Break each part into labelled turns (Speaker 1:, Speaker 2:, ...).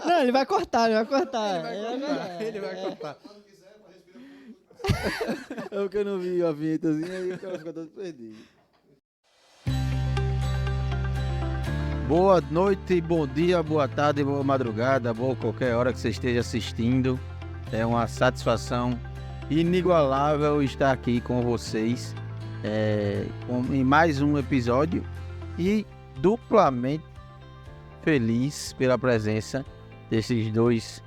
Speaker 1: Não, ele vai cortar.
Speaker 2: Ele vai cortar. É o que eu não vi a vinhetazinha e o cara fica todo perdido. Boa noite, bom dia, boa tarde, boa madrugada, boa qualquer hora que você esteja assistindo. É uma satisfação inigualável estar aqui com vocês em mais um episódio e duplamente feliz pela presença desses dois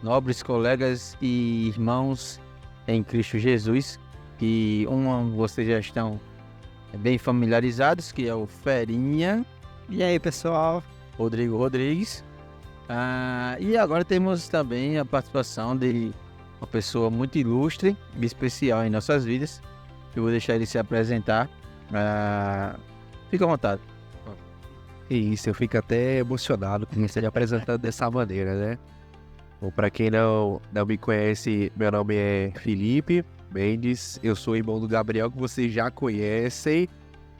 Speaker 2: nobres colegas e irmãos em Cristo Jesus, que vocês já estão bem familiarizados, que é o Ferinha.
Speaker 1: E aí, pessoal?
Speaker 2: Rodrigo Rodrigues. E agora temos também a participação de uma pessoa muito ilustre e especial em nossas vidas. Eu vou deixar ele se apresentar. Fica à vontade.
Speaker 3: Isso, eu fico até emocionado com você apresentando dessa maneira, né? Bom, para quem não me conhece, meu nome é Felipe Mendes, eu sou irmão do Gabriel, que vocês já conhecem,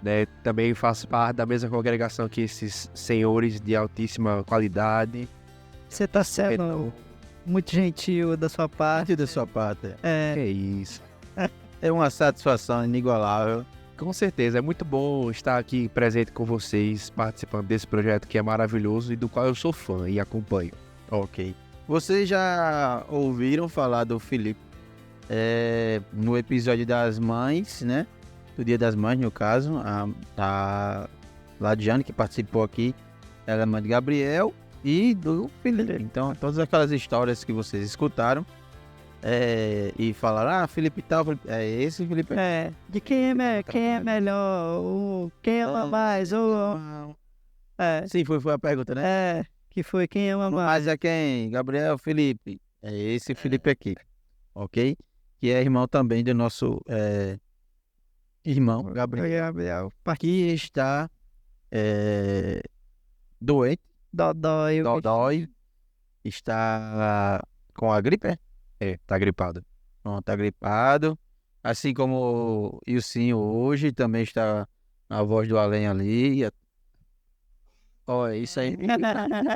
Speaker 3: né? Também faço parte da mesma congregação que esses senhores de altíssima qualidade.
Speaker 1: Você tá sendo muito gentil da sua parte.
Speaker 2: Da sua parte.
Speaker 3: É isso.
Speaker 2: É uma satisfação inigualável.
Speaker 3: Com certeza, é muito bom estar aqui presente com vocês, participando desse projeto que é maravilhoso e do qual eu sou fã e acompanho.
Speaker 2: Ok. Vocês já ouviram falar do Felipe no episódio das mães, né? Do Dia das Mães, no caso. A Ladiane, que participou aqui, ela é mãe de Gabriel e do Felipe. Então, todas aquelas histórias que vocês escutaram e falaram, Felipe tal, é esse Felipe.
Speaker 1: De quem é melhor, quem ama mais,
Speaker 2: Sim, foi a pergunta, né?
Speaker 1: Que foi quem ama mais.
Speaker 2: Mas é quem? Gabriel, Felipe. É esse Felipe aqui, ok? Que é irmão também do nosso irmão Gabriel. Que está doente. Dodói. Está com a gripe,
Speaker 3: Tá gripado.
Speaker 2: Não, tá gripado. Assim como o Ilcinho hoje também está na voz do além ali. Olha, isso aí.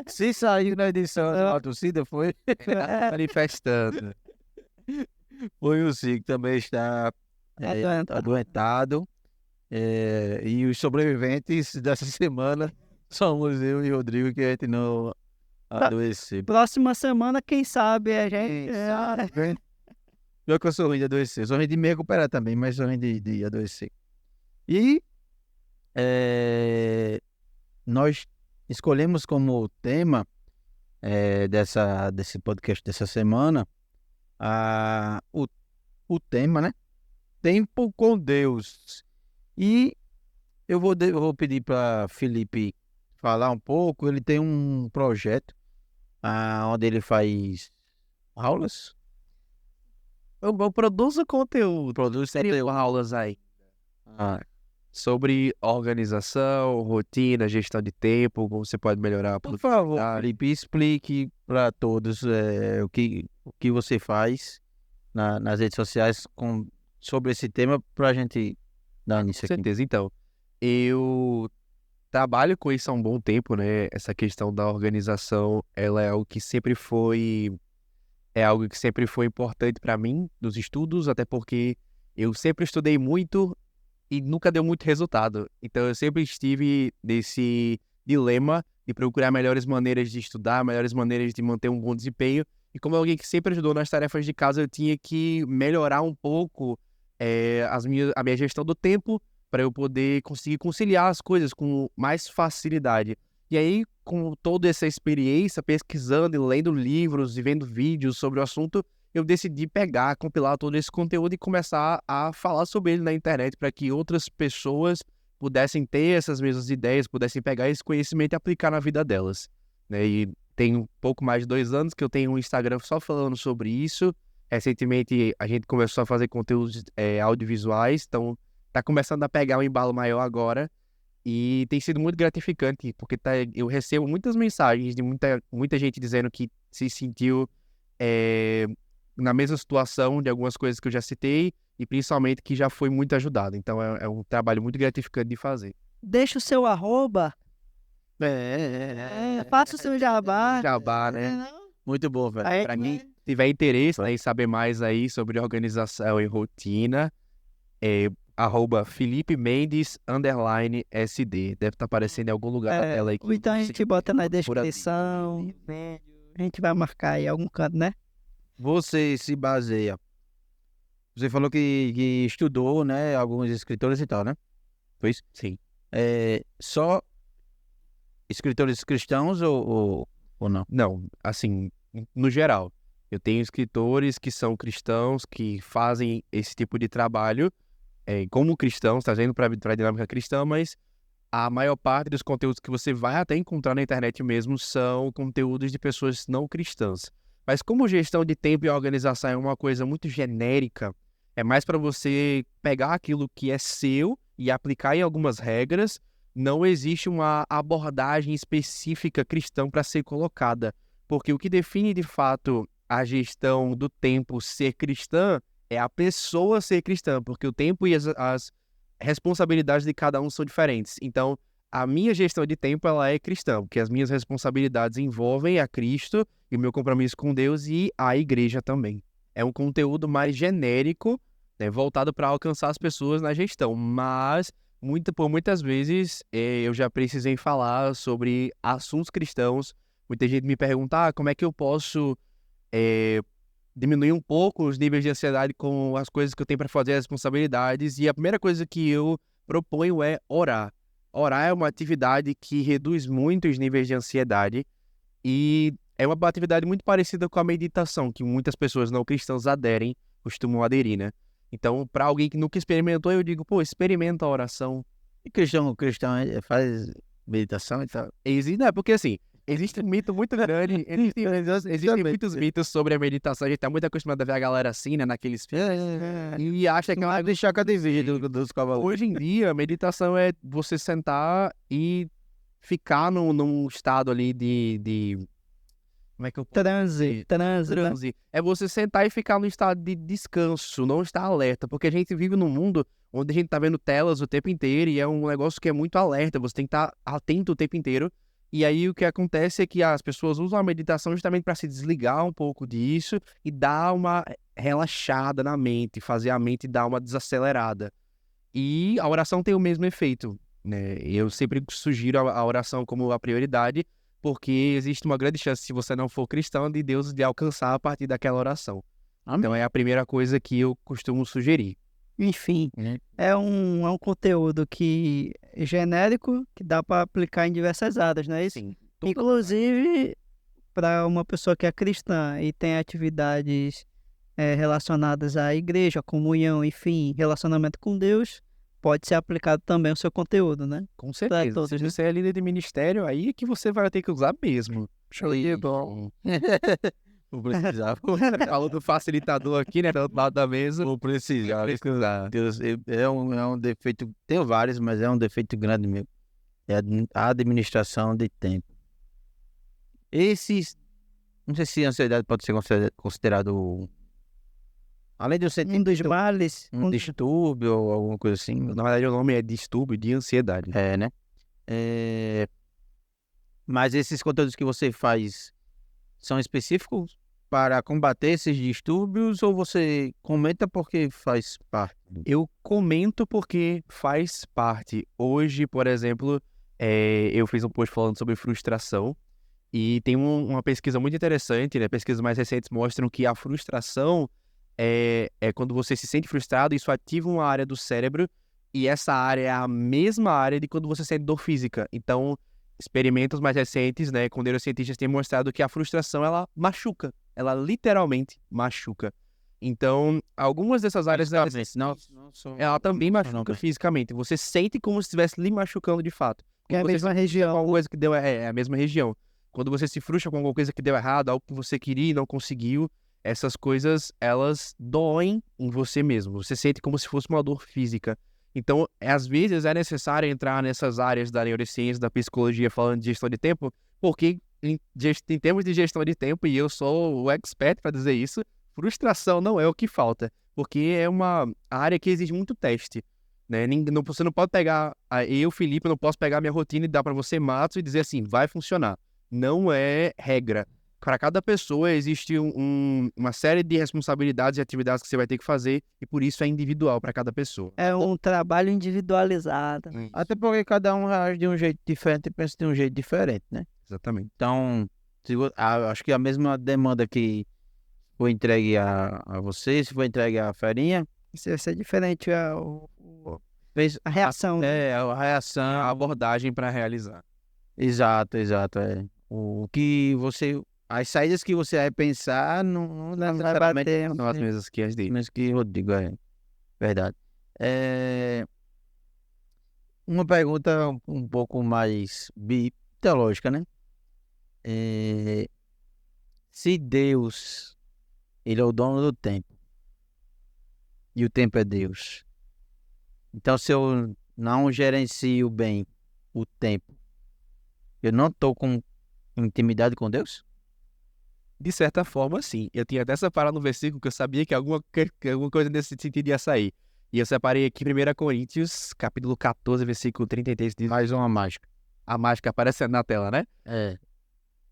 Speaker 2: Se saiu na edição da torcida, foi
Speaker 3: Manifestando.
Speaker 2: foi o Ilcinho que também está adoentado. E os sobreviventes dessa semana somos eu e o Rodrigo, que a gente não adoeceu.
Speaker 1: Próxima semana, quem sabe a gente...
Speaker 2: Pior que eu sou ruim de adoecer. Sou ruim de me recuperar também, mas sou ruim de adoecer. E nós escolhemos como tema desse podcast dessa semana o tema, né? Tempo com Deus. E eu vou pedir para Felipe falar um pouco. Ele tem um projeto onde ele faz aulas.
Speaker 3: Eu produzo conteúdo. Teria aulas aí. Sobre organização, rotina, gestão de tempo, como você pode melhorar a
Speaker 2: Por favor,
Speaker 3: produtividade.
Speaker 2: Felipe, explique para todos o que você faz nas redes sociais sobre esse tema, para a gente dar início
Speaker 3: Com
Speaker 2: aqui.
Speaker 3: certeza. Então, eu trabalho com isso há um bom tempo, né? Essa questão da organização, ela é algo que sempre foi importante para mim nos estudos, até porque eu sempre estudei muito e nunca deu muito resultado. Então, eu sempre estive nesse dilema de procurar melhores maneiras de estudar, melhores maneiras de manter um bom desempenho. E como alguém que sempre ajudou nas tarefas de casa, eu tinha que melhorar um pouco a minha gestão do tempo para eu poder conseguir conciliar as coisas com mais facilidade. E aí, com toda essa experiência, pesquisando e lendo livros e vendo vídeos sobre o assunto, eu decidi compilar todo esse conteúdo e começar a falar sobre ele na internet para que outras pessoas pudessem ter essas mesmas ideias, pudessem pegar esse conhecimento e aplicar na vida delas, né? E tem um pouco mais de 2 anos que eu tenho um Instagram só falando sobre isso. Recentemente, a gente começou a fazer conteúdos audiovisuais, então tá começando a pegar um embalo maior agora. E tem sido muito gratificante, porque eu recebo muitas mensagens de muita gente dizendo que se sentiu na mesma situação de algumas coisas que eu já citei, e principalmente que já foi muito ajudado. Então é um trabalho muito gratificante de fazer.
Speaker 1: Deixa o seu arroba. Faça o seu jabá.
Speaker 3: Jabá, né?
Speaker 1: Não?
Speaker 2: Muito bom, velho.
Speaker 1: Aí,
Speaker 3: Pra quem tiver interesse, né, em saber mais aí sobre organização e rotina, é @Felipe Mendes_SD. Deve estar aparecendo em algum lugar da tela aí.
Speaker 1: ou então a gente bota na
Speaker 3: Por assim.
Speaker 1: descrição. A gente vai marcar aí algum canto, né?
Speaker 2: Você se baseia. Você falou que estudou, né? Alguns escritores e tal, né? Foi isso?
Speaker 3: Sim.
Speaker 2: Só escritores cristãos ou não?
Speaker 3: Não, assim, no geral, eu tenho escritores que são cristãos, que fazem esse tipo de trabalho como cristãos, trazendo para a dinâmica cristã, mas a maior parte dos conteúdos que você vai até encontrar na internet mesmo são conteúdos de pessoas não cristãs. Mas como gestão de tempo e organização é uma coisa muito genérica, é mais para você pegar aquilo que é seu e aplicar em algumas regras. Não existe uma abordagem específica cristã para ser colocada, porque o que define de fato a gestão do tempo ser cristã é a pessoa ser cristã, porque o tempo e as responsabilidades de cada um são diferentes. Então, a minha gestão de tempo ela é cristã, porque as minhas responsabilidades envolvem a Cristo e o meu compromisso com Deus e a igreja também. É um conteúdo mais genérico, né, voltado para alcançar as pessoas na gestão, mas por muitas vezes eu já precisei falar sobre assuntos cristãos. Muita gente me pergunta, como é que eu posso diminuir um pouco os níveis de ansiedade com as coisas que eu tenho para fazer, as responsabilidades. E a primeira coisa que eu proponho é orar. Orar é uma atividade que reduz muito os níveis de ansiedade e é uma atividade muito parecida com a meditação, que muitas pessoas não cristãs costumam aderir, né? Então, para alguém que nunca experimentou, eu digo, experimenta a oração.
Speaker 2: E cristão faz meditação e tal?
Speaker 3: Não, porque assim, existe um mito muito grande, existem muitos mitos sobre a meditação, a gente tá muito acostumado a ver a galera assim, né, naqueles filmes, e acha que é uma
Speaker 2: deixar cada vídeo dos cavalos.
Speaker 3: Hoje em dia, a meditação é você sentar e ficar num estado ali de como é que eu posso dizer?
Speaker 1: Transe.
Speaker 3: É você sentar e ficar num estado de descanso, não estar alerta, porque a gente vive num mundo onde a gente tá vendo telas o tempo inteiro e é um negócio que é muito alerta, você tem que estar atento o tempo inteiro. E aí o que acontece é que as pessoas usam a meditação justamente para se desligar um pouco disso e dar uma relaxada na mente, fazer a mente dar uma desacelerada. E a oração tem o mesmo efeito, né? Eu sempre sugiro a oração como a prioridade, porque existe uma grande chance, se você não for cristão, de Deus lhe alcançar a partir daquela oração.
Speaker 2: Amém.
Speaker 3: Então é a primeira coisa que eu costumo sugerir.
Speaker 1: Enfim, é um conteúdo que é genérico, que dá para aplicar em diversas áreas, não é isso?
Speaker 3: Sim.
Speaker 1: Inclusive, para uma pessoa que é cristã e tem atividades relacionadas à igreja, comunhão, enfim, relacionamento com Deus, pode ser aplicado também o seu conteúdo, né?
Speaker 3: Com certeza.
Speaker 1: todos,
Speaker 3: Se
Speaker 1: né?
Speaker 3: você é líder de ministério, aí é que você vai ter que usar mesmo.
Speaker 2: Bom. Vou precisar.
Speaker 3: Falou do facilitador aqui, né? Do outro lado da mesa.
Speaker 2: Vou precisar.
Speaker 3: Precisar.
Speaker 2: Deus, é um defeito. Tenho vários, mas é um defeito grande meu. É a administração de tempo. Não sei se a ansiedade pode ser considerado, além de eu ser
Speaker 1: Um dos males,
Speaker 2: um distúrbio ou alguma coisa assim.
Speaker 3: Na verdade, o nome é distúrbio de ansiedade.
Speaker 2: Né? Mas esses conteúdos que você faz são específicos para combater esses distúrbios ou você comenta porque faz parte?
Speaker 3: Eu comento porque faz parte. Hoje, por exemplo, eu fiz um post falando sobre frustração e tem uma pesquisa muito interessante, né? Pesquisas mais recentes mostram que a frustração é quando você se sente frustrado, isso ativa uma área do cérebro e essa área é a mesma área de quando você sente dor física. Então, experimentos mais recentes, né, com neurocientistas têm mostrado que a frustração, ela machuca. Ela literalmente machuca. Então, algumas dessas áreas... Ela também machuca fisicamente. Você sente como se estivesse lhe machucando de fato.
Speaker 1: que é a mesma região.
Speaker 3: Alguma coisa que deu... É a mesma região. Quando você se frustra com alguma coisa que deu errado, algo que você queria e não conseguiu, essas coisas, elas doem em você mesmo. Você sente como se fosse uma dor física. Então, às vezes é necessário entrar nessas áreas da neurociência, da psicologia, falando de gestão de tempo, porque em termos de gestão de tempo, e eu sou o expert para dizer isso, frustração não é o que falta, porque é uma área que exige muito teste, né? Você não pode pegar, Felipe, não posso pegar minha rotina e dar para você, Matos, e dizer assim, vai funcionar. não é regra. Para cada pessoa existe uma série de responsabilidades e atividades que você vai ter que fazer, e por isso é individual para cada pessoa.
Speaker 1: É um trabalho individualizado.
Speaker 2: Até porque cada um reage de um jeito diferente e pensa de um jeito diferente, né?
Speaker 3: Exatamente.
Speaker 2: Então, acho que a mesma demanda que foi entregue a você, se foi entregue à Ferinha,
Speaker 1: Isso vai ser diferente
Speaker 2: fez
Speaker 1: a reação.
Speaker 2: a reação.
Speaker 3: A abordagem para realizar.
Speaker 2: Exato, é. O que você. As saídas que você vai pensar não
Speaker 1: Não vai
Speaker 2: necessariamente
Speaker 1: bater.
Speaker 3: São as mesmas que as dele.
Speaker 2: mas que Rodrigo é verdade. Uma pergunta um pouco mais teológica, né? Se Deus, ele é o dono do tempo e o tempo é Deus, então se eu não gerencio bem o tempo, eu não estou com intimidade com Deus?
Speaker 3: De certa forma, sim. Eu tinha até separado no versículo que eu sabia que alguma coisa nesse sentido ia sair. E eu separei aqui 1 Coríntios, capítulo 14, versículo 33, diz,
Speaker 2: Mais uma mágica.
Speaker 3: a mágica aparecendo na tela, né?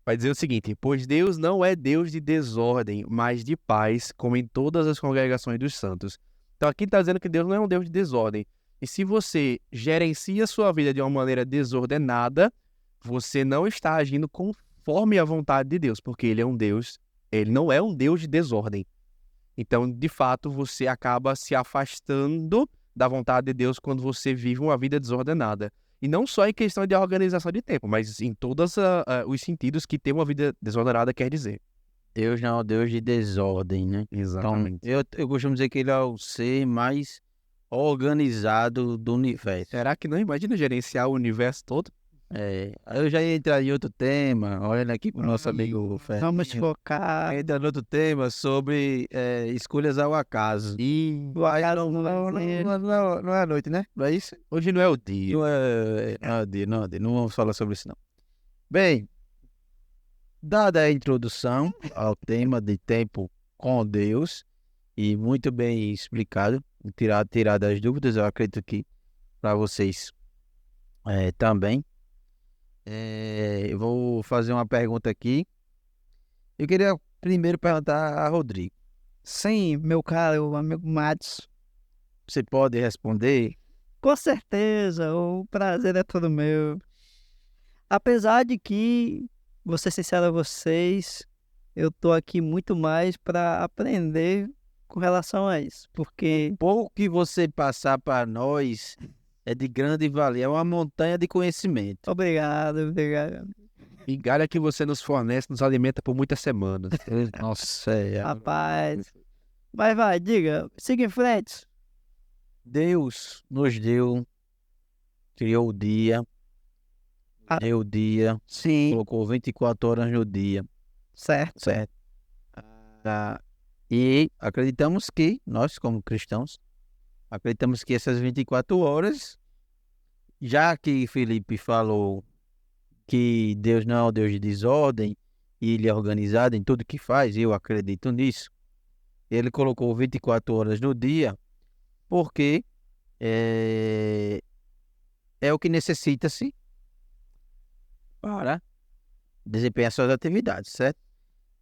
Speaker 3: Vai dizer o seguinte: pois Deus não é Deus de desordem, mas de paz, como em todas as congregações dos santos. Então aqui está dizendo que Deus não é um Deus de desordem. E se você gerencia a sua vida de uma maneira desordenada, você não está agindo conforme a vontade de Deus, porque Ele é um Deus, Ele não é um Deus de desordem. Então, de fato, você acaba se afastando da vontade de Deus quando você vive uma vida desordenada. E não só em questão de organização de tempo, mas em todos os sentidos que ter uma vida desordenada quer dizer.
Speaker 2: Deus não é o Deus de desordem, né?
Speaker 3: Exatamente.
Speaker 2: Então, eu costumo dizer que ele é o ser mais organizado do universo.
Speaker 3: Será que não imagina gerenciar o universo todo?
Speaker 2: Aí eu já ia entrar em outro tema, olhando aqui para o nosso amigo Fer.
Speaker 1: Vamos focar.
Speaker 2: Entra no outro tema sobre escolhas ao acaso.
Speaker 3: E
Speaker 1: O acaso
Speaker 2: Não é a noite, né? Não é isso?
Speaker 3: hoje não é o dia.
Speaker 2: Não é o dia, não é o dia. Não vamos falar sobre isso, não. Bem, dada a introdução ao tema de tempo com Deus, e muito bem explicado, tirado as dúvidas, eu acredito que para vocês também. Eu vou fazer uma pergunta aqui. Eu queria primeiro perguntar a Rodrigo.
Speaker 1: Sim, meu caro amigo Matos.
Speaker 2: Você pode responder?
Speaker 1: Com certeza, o prazer é todo meu. Apesar de que, vou ser sincero a vocês, eu tô aqui muito mais para aprender com relação a isso. Porque,
Speaker 2: Pouco que você passar para nós é de grande valia, é uma montanha de conhecimento.
Speaker 1: obrigado.
Speaker 3: Migalha que você nos fornece nos alimenta por muitas semanas.
Speaker 2: Nossa,
Speaker 1: Rapaz. Mas vai, diga, siga em frente.
Speaker 2: Deus nos deu, criou o dia, deu o dia,
Speaker 1: Sim,
Speaker 2: colocou 24 horas no dia,
Speaker 1: certo.
Speaker 2: certo? E acreditamos que, nós como cristãos, acreditamos que essas 24 horas, já que Felipe falou que Deus não é um Deus de desordem, e Ele é organizado em tudo que faz, eu acredito nisso. Ele colocou 24 horas no dia, porque é o que necessita-se para desempenhar suas atividades, certo?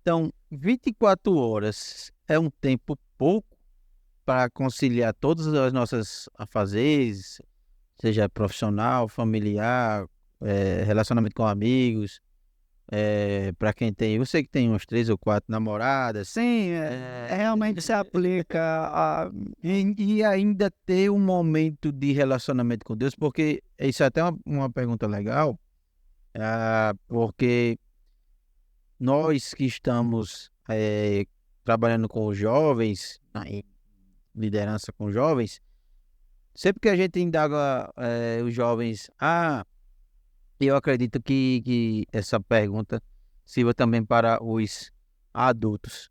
Speaker 2: Então, 24 horas é um tempo pouco para conciliar todas as nossas afazeres, seja profissional, familiar, relacionamento com amigos, para quem tem, você que tem uns 3 ou 4 namoradas,
Speaker 1: Sim, realmente se aplica a...
Speaker 2: e ainda ter um momento de relacionamento com Deus, porque isso é até uma pergunta legal, porque nós que estamos trabalhando com os jovens, em liderança com jovens, sempre que a gente indaga os jovens, eu acredito que essa pergunta sirva também para os adultos.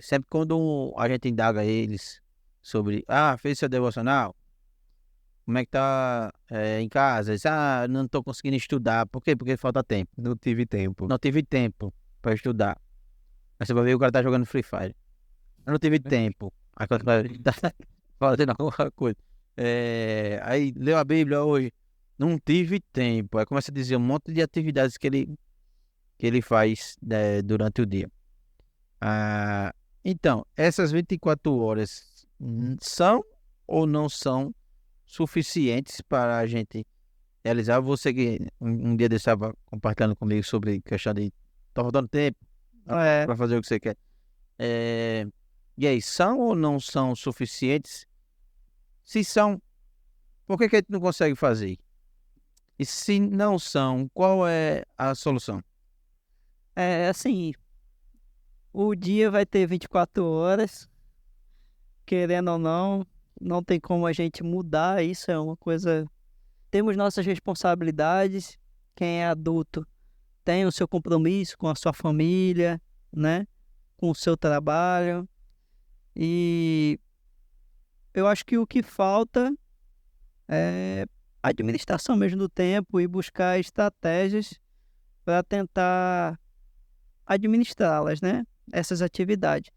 Speaker 2: Sempre quando a gente indaga eles sobre, fez seu devocional? Como é que tá em casa? Diz, não estou conseguindo estudar. Por quê? Porque falta tempo.
Speaker 3: Não tive tempo.
Speaker 2: Não tive tempo para estudar. Aí você vai ver o cara tá jogando Free Fire. Eu não tive tempo. Aí quando vai fazendo alguma coisa. Aí leu a Bíblia hoje. Não tive tempo. Aí começa a dizer um monte de atividades que ele que ele faz durante o dia. Então, essas 24 horas são ou não são suficientes para a gente realizar? Você que um dia desse estava compartilhando comigo sobre questão de tá faltando tempo
Speaker 1: É,
Speaker 2: para fazer o que você quer. E aí, são ou não são suficientes? Se são, por que a gente não consegue fazer? E se não são, qual é a solução?
Speaker 1: assim, o dia vai ter 24 horas, querendo ou não, não tem como a gente mudar isso, é uma coisa. Temos nossas responsabilidades. Quem é adulto tem o seu compromisso com a sua família, né? Com o seu trabalho. E eu acho que o que falta é a administração mesmo do tempo e buscar estratégias para tentar administrá-las, né? Essas atividades.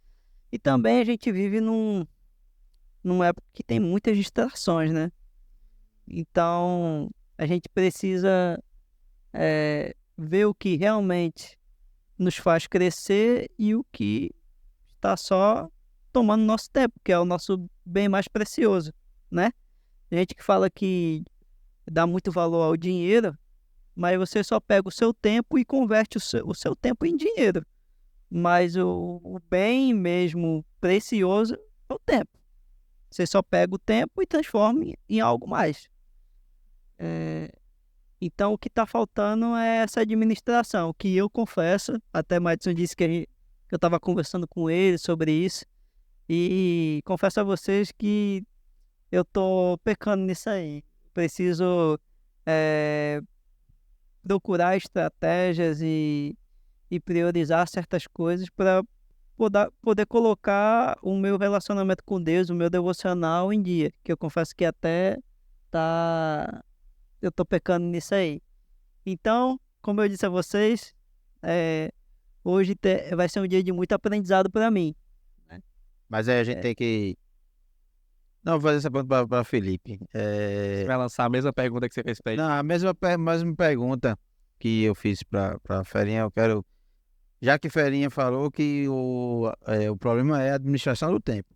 Speaker 1: E também a gente vive numa época que tem muitas distrações, né? Então a gente precisa ver o que realmente nos faz crescer e o que está só tomando nosso tempo, que é o nosso bem mais precioso, né? Tem gente que fala que dá muito valor ao dinheiro, mas você só pega o seu tempo e converte o seu tempo em dinheiro. Mas o bem mesmo precioso é o tempo. Você só pega o tempo e transforma em algo mais. Então, o que está faltando é essa administração, que eu confesso, até Madison disse que eu estava conversando com ele sobre isso, e confesso a vocês que eu estou pecando nisso aí. Preciso procurar estratégias e priorizar certas coisas para poder colocar o meu relacionamento com Deus, o meu devocional em dia, que eu confesso que até eu estou pecando nisso aí. Então, como eu disse a vocês, hoje vai ser um dia de muito aprendizado para mim.
Speaker 2: Mas aí a gente tem que. Não, vou fazer essa pergunta para Felipe.
Speaker 3: Você vai lançar a mesma pergunta que você fez pra ele.
Speaker 2: Não, a mesma pergunta que eu fiz para Ferinha, eu quero. Já que Ferinha falou que o problema é a administração do tempo.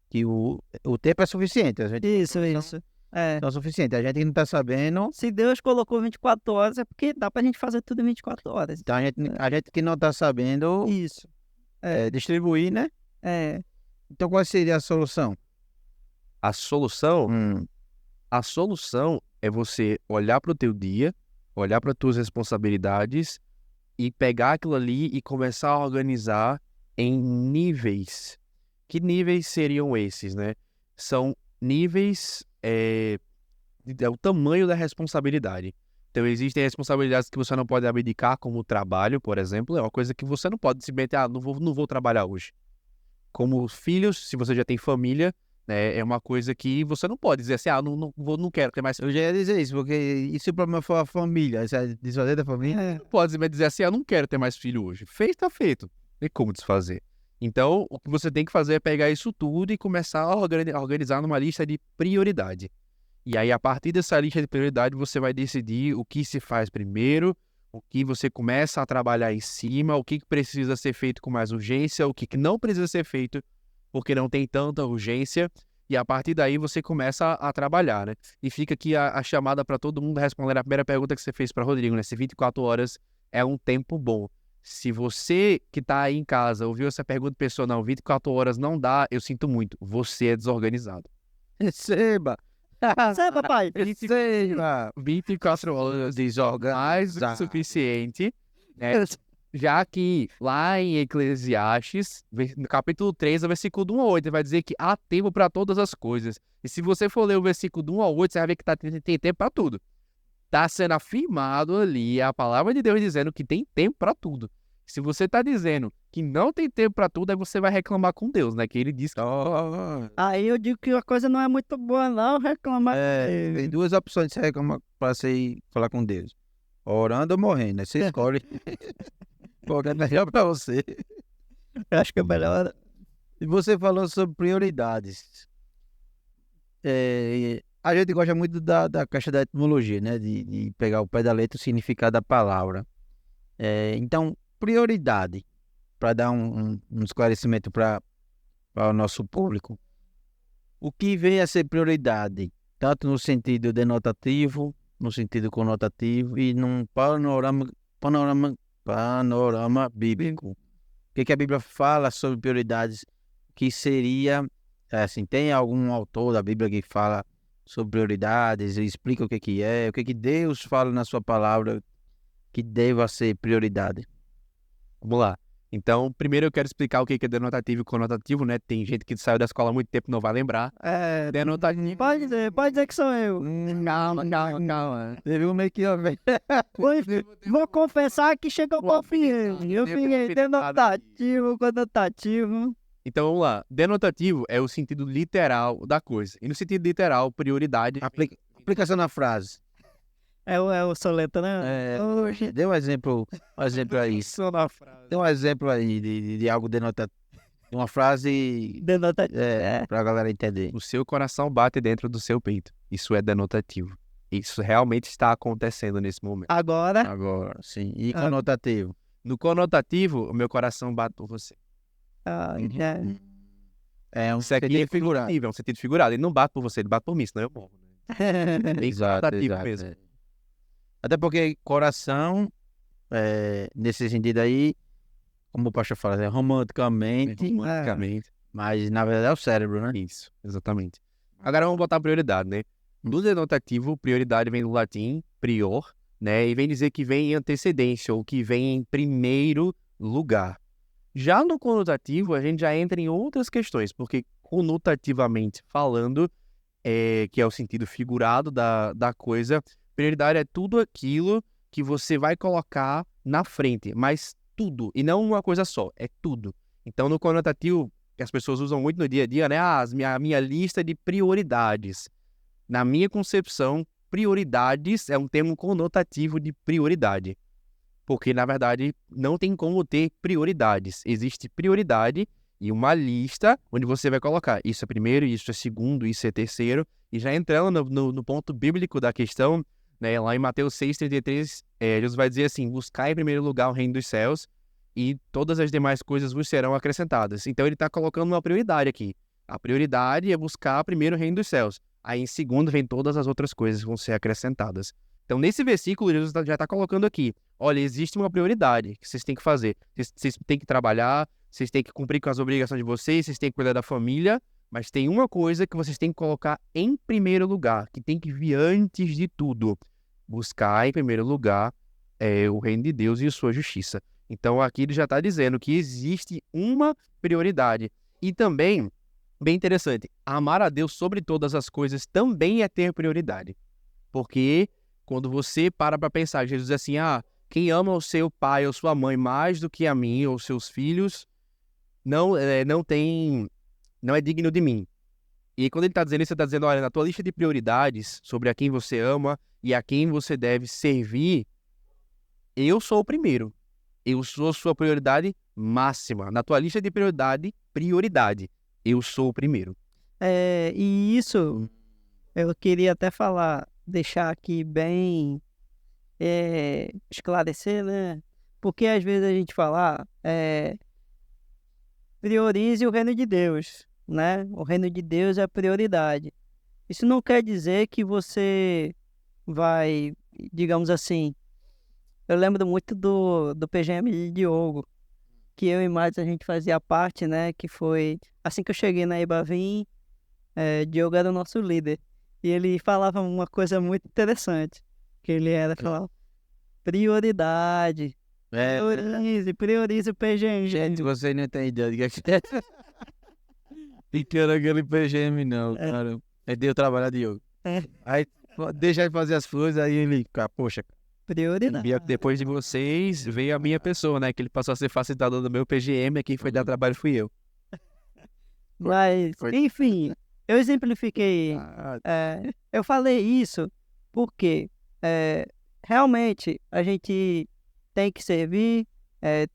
Speaker 2: Que o tempo é suficiente. A gente
Speaker 1: Isso.
Speaker 2: não é suficiente. A gente não está sabendo.
Speaker 1: Se Deus colocou 24 horas, é porque dá pra gente fazer tudo em 24 horas.
Speaker 2: Então a gente que não está sabendo
Speaker 1: Isso.
Speaker 2: distribuir, né? Então qual seria a solução?
Speaker 3: A solução,
Speaker 2: Hum.
Speaker 3: a solução é você olhar para o teu dia, olhar para tuas responsabilidades e pegar aquilo ali e começar a organizar em níveis. Que níveis seriam esses, né? São níveis, é o tamanho da responsabilidade. Então, existem responsabilidades que você não pode abdicar, como o trabalho, por exemplo, é uma coisa que você não pode se meter, não vou trabalhar hoje. Como filhos, se você já tem família, né, é uma coisa que você não pode dizer assim, não quero ter mais.
Speaker 2: Eu já ia dizer isso, porque e se o problema for a família? Você vai desfazer da família?
Speaker 3: Não pode dizer assim, não quero ter mais filho hoje. Fez, tá feito. Tem como desfazer. Então, o que você tem que fazer é pegar isso tudo e começar a organizar numa lista de prioridade. E aí, a partir dessa lista de prioridade, você vai decidir o que se faz primeiro, o que você começa a trabalhar em cima, o que precisa ser feito com mais urgência, o que não precisa ser feito porque não tem tanta urgência. E a partir daí, você começa a trabalhar, né? E fica aqui a chamada para todo mundo responder a primeira pergunta que você fez para Rodrigo, né? Se 24 horas é um tempo bom. Se você que está aí em casa ouviu essa pergunta e pensou, não, 24 horas não dá, eu sinto muito. Você é desorganizado.
Speaker 2: Receba!
Speaker 1: Sai, papai.
Speaker 2: Receba!
Speaker 3: 24 horas mais do que suficiente, né?
Speaker 1: Eu-
Speaker 3: Já que lá em Eclesiastes, no capítulo 3, o versículo do 1 ao 8, ele vai dizer que há tempo para todas as coisas. E se você for ler o versículo do 1 ao 8, você vai ver que tem tempo para tudo. Está sendo afirmado ali a palavra de Deus dizendo que tem tempo para tudo. Se você está dizendo que não tem tempo para tudo, aí você vai reclamar com Deus, né? Que ele diz que
Speaker 1: Aí eu digo que a coisa não é muito boa, não, reclamar.
Speaker 2: Tem duas opções de você reclamar para você ir falar com Deus. Orando ou morrendo, né? Você escolhe qual que é melhor para você.
Speaker 1: Eu acho que é melhor.
Speaker 2: E você falou sobre prioridades. A gente gosta muito da caixa da etimologia, né? De pegar o pé da letra o significado da palavra. Então, prioridade, para dar um esclarecimento para o nosso público. O que vem a ser prioridade, tanto no sentido denotativo, no sentido conotativo e num panorama bíblico. O que a Bíblia fala sobre prioridades, que seria, assim, tem algum autor da Bíblia que fala sobre prioridades e explica o que é, o que Deus fala na sua palavra que deva ser prioridade?
Speaker 3: Vamos lá. Então, primeiro eu quero explicar o que é denotativo e conotativo, né? Tem gente que saiu da escola há muito tempo e não vai lembrar. Denotativo.
Speaker 1: Pode dizer que sou eu.
Speaker 2: Calma. Teve um meio que...
Speaker 1: Vou confessar que chegou ao confiante. Eu fiquei denotativo, conotativo.
Speaker 3: Então, vamos lá. Denotativo é o sentido literal da coisa. E no sentido literal, prioridade...
Speaker 2: Aplicação na frase.
Speaker 1: É o soletra, né?
Speaker 2: Dê um exemplo aí. Dê um exemplo aí de algo denotativo. Uma frase
Speaker 1: Denotativo.
Speaker 2: para a galera entender.
Speaker 3: O seu coração bate dentro do seu peito. Isso é denotativo. Isso realmente está acontecendo nesse momento.
Speaker 1: Agora,
Speaker 2: sim. E conotativo?
Speaker 3: No conotativo, o meu coração bate por você.
Speaker 1: já.
Speaker 2: É um
Speaker 3: Isso aqui
Speaker 2: sentido figurado.
Speaker 3: É um sentido figurado. Ele não bate por você, ele bate por mim, senão eu morro. Bem
Speaker 2: Exato.
Speaker 3: conotativo mesmo.
Speaker 2: Até porque coração, nesse sentido aí, como o pastor fala, romanticamente, mas na verdade é o cérebro, né?
Speaker 3: Isso, exatamente. Agora vamos botar a prioridade, né? No denotativo, prioridade vem do latim, prior, né? E vem dizer que vem em antecedência, ou que vem em primeiro lugar. Já no conotativo, a gente já entra em outras questões, porque conotativamente falando, que é o sentido figurado da coisa, prioridade é tudo aquilo que você vai colocar na frente, mas tudo, e não uma coisa só, é tudo. Então, no conotativo, que as pessoas usam muito no dia a dia, né? A minha lista de prioridades. Na minha concepção, prioridades é um termo conotativo de prioridade. Porque, na verdade, não tem como ter prioridades. Existe prioridade e uma lista onde você vai colocar isso é primeiro, isso é segundo, isso é terceiro. E já entrando no ponto bíblico da questão, né, lá em Mateus 6,33, Jesus vai dizer assim: buscai em primeiro lugar o reino dos céus e todas as demais coisas vos serão acrescentadas. Então ele está colocando uma prioridade aqui. A prioridade é buscar primeiro o reino dos céus. Aí em segundo vem todas as outras coisas que vão ser acrescentadas. Então nesse versículo Jesus já está colocando aqui: olha, existe uma prioridade que vocês têm que fazer. Vocês têm que trabalhar, vocês têm que cumprir com as obrigações de vocês que cuidar da família, mas tem uma coisa que vocês têm que colocar em primeiro lugar, que tem que vir antes de tudo. Buscar em primeiro lugar o reino de Deus e a sua justiça. Então aqui ele já está dizendo que existe uma prioridade. E também, bem interessante, amar a Deus sobre todas as coisas também é ter prioridade. Porque quando você para pensar, Jesus diz assim: quem ama o seu pai ou sua mãe mais do que a mim ou seus filhos, não é digno de mim. E quando ele está dizendo isso, ele está dizendo: olha, na tua lista de prioridades sobre a quem você ama e a quem você deve servir, eu sou o primeiro. Eu sou sua prioridade máxima. Na tua lista de prioridade, eu sou o primeiro.
Speaker 1: E isso eu queria até deixar aqui bem esclarecer, né? Porque às vezes a gente fala, priorize o reino de Deus, né? O reino de Deus é a prioridade. Isso não quer dizer que você vai, digamos assim, eu lembro muito do PGM de Diogo, que eu e mais a gente fazia parte, né? Que foi, assim que eu cheguei na Ibavim, Diogo era o nosso líder. E ele falava uma coisa muito interessante, que ele falava, prioridade, priorize o PGM.
Speaker 2: Gente, você não tem ideia de que é pequeno aquele PGM não, cara. Deu trabalhar Diogo. Aí deixa ele fazer as coisas, aí ele, poxa,
Speaker 1: prioridade.
Speaker 3: E depois de vocês, veio a minha pessoa, né? Que ele passou a ser facilitador do meu PGM, quem foi dar trabalho fui eu.
Speaker 1: Mas, enfim, eu exemplifiquei. Eu falei isso porque realmente a gente tem que servir,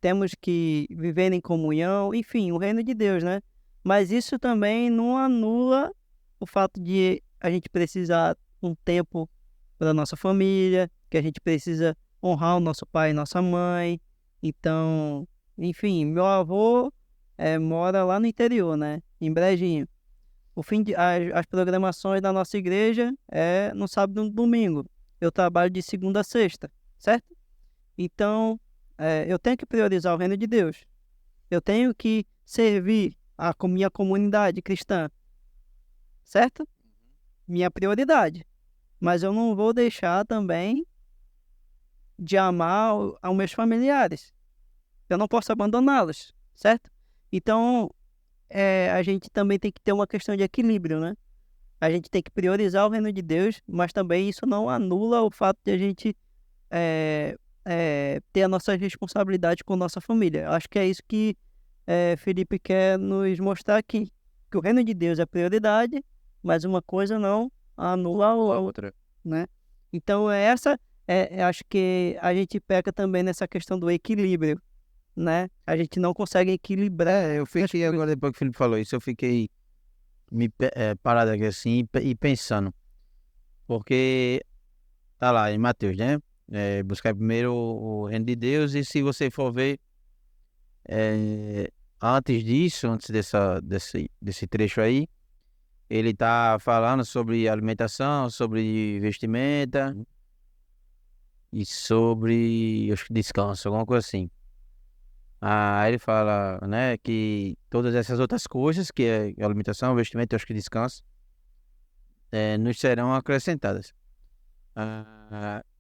Speaker 1: temos que viver em comunhão, enfim, o reino de Deus, né? Mas isso também não anula o fato de a gente precisar um tempo para nossa família, que a gente precisa honrar o nosso pai e nossa mãe. Então, enfim, meu avô mora lá no interior, né? Em Brejinho. As programações da nossa igreja é no sábado e no domingo. Eu trabalho de segunda a sexta, certo? Então, eu tenho que priorizar o reino de Deus. Eu tenho que servir a minha comunidade cristã, certo? Minha prioridade. Mas eu não vou deixar também de amar aos meus familiares. Eu não posso abandoná-los, certo? Então, a gente também tem que ter uma questão de equilíbrio, né? A gente tem que priorizar o reino de Deus, mas também isso não anula o fato de a gente ter a nossa responsabilidade com nossa família. Acho que é isso que Felipe quer nos mostrar aqui. Que o reino de Deus é prioridade, mas uma coisa não anula a outra, né? Então, acho que a gente peca também nessa questão do equilíbrio, né? A gente não consegue equilibrar.
Speaker 2: Eu fiquei agora, depois que o Felipe falou isso, eu fiquei parado aqui assim e pensando. Porque tá lá em Mateus, né? Buscar primeiro o reino de Deus, e se você for ver, antes disso, antes desse trecho aí, ele tá falando sobre alimentação, sobre vestimenta e sobre, acho que descanso, alguma coisa assim. Aí ele fala, né, que todas essas outras coisas, que é alimentação, vestimento, acho que descanso, nos serão acrescentadas.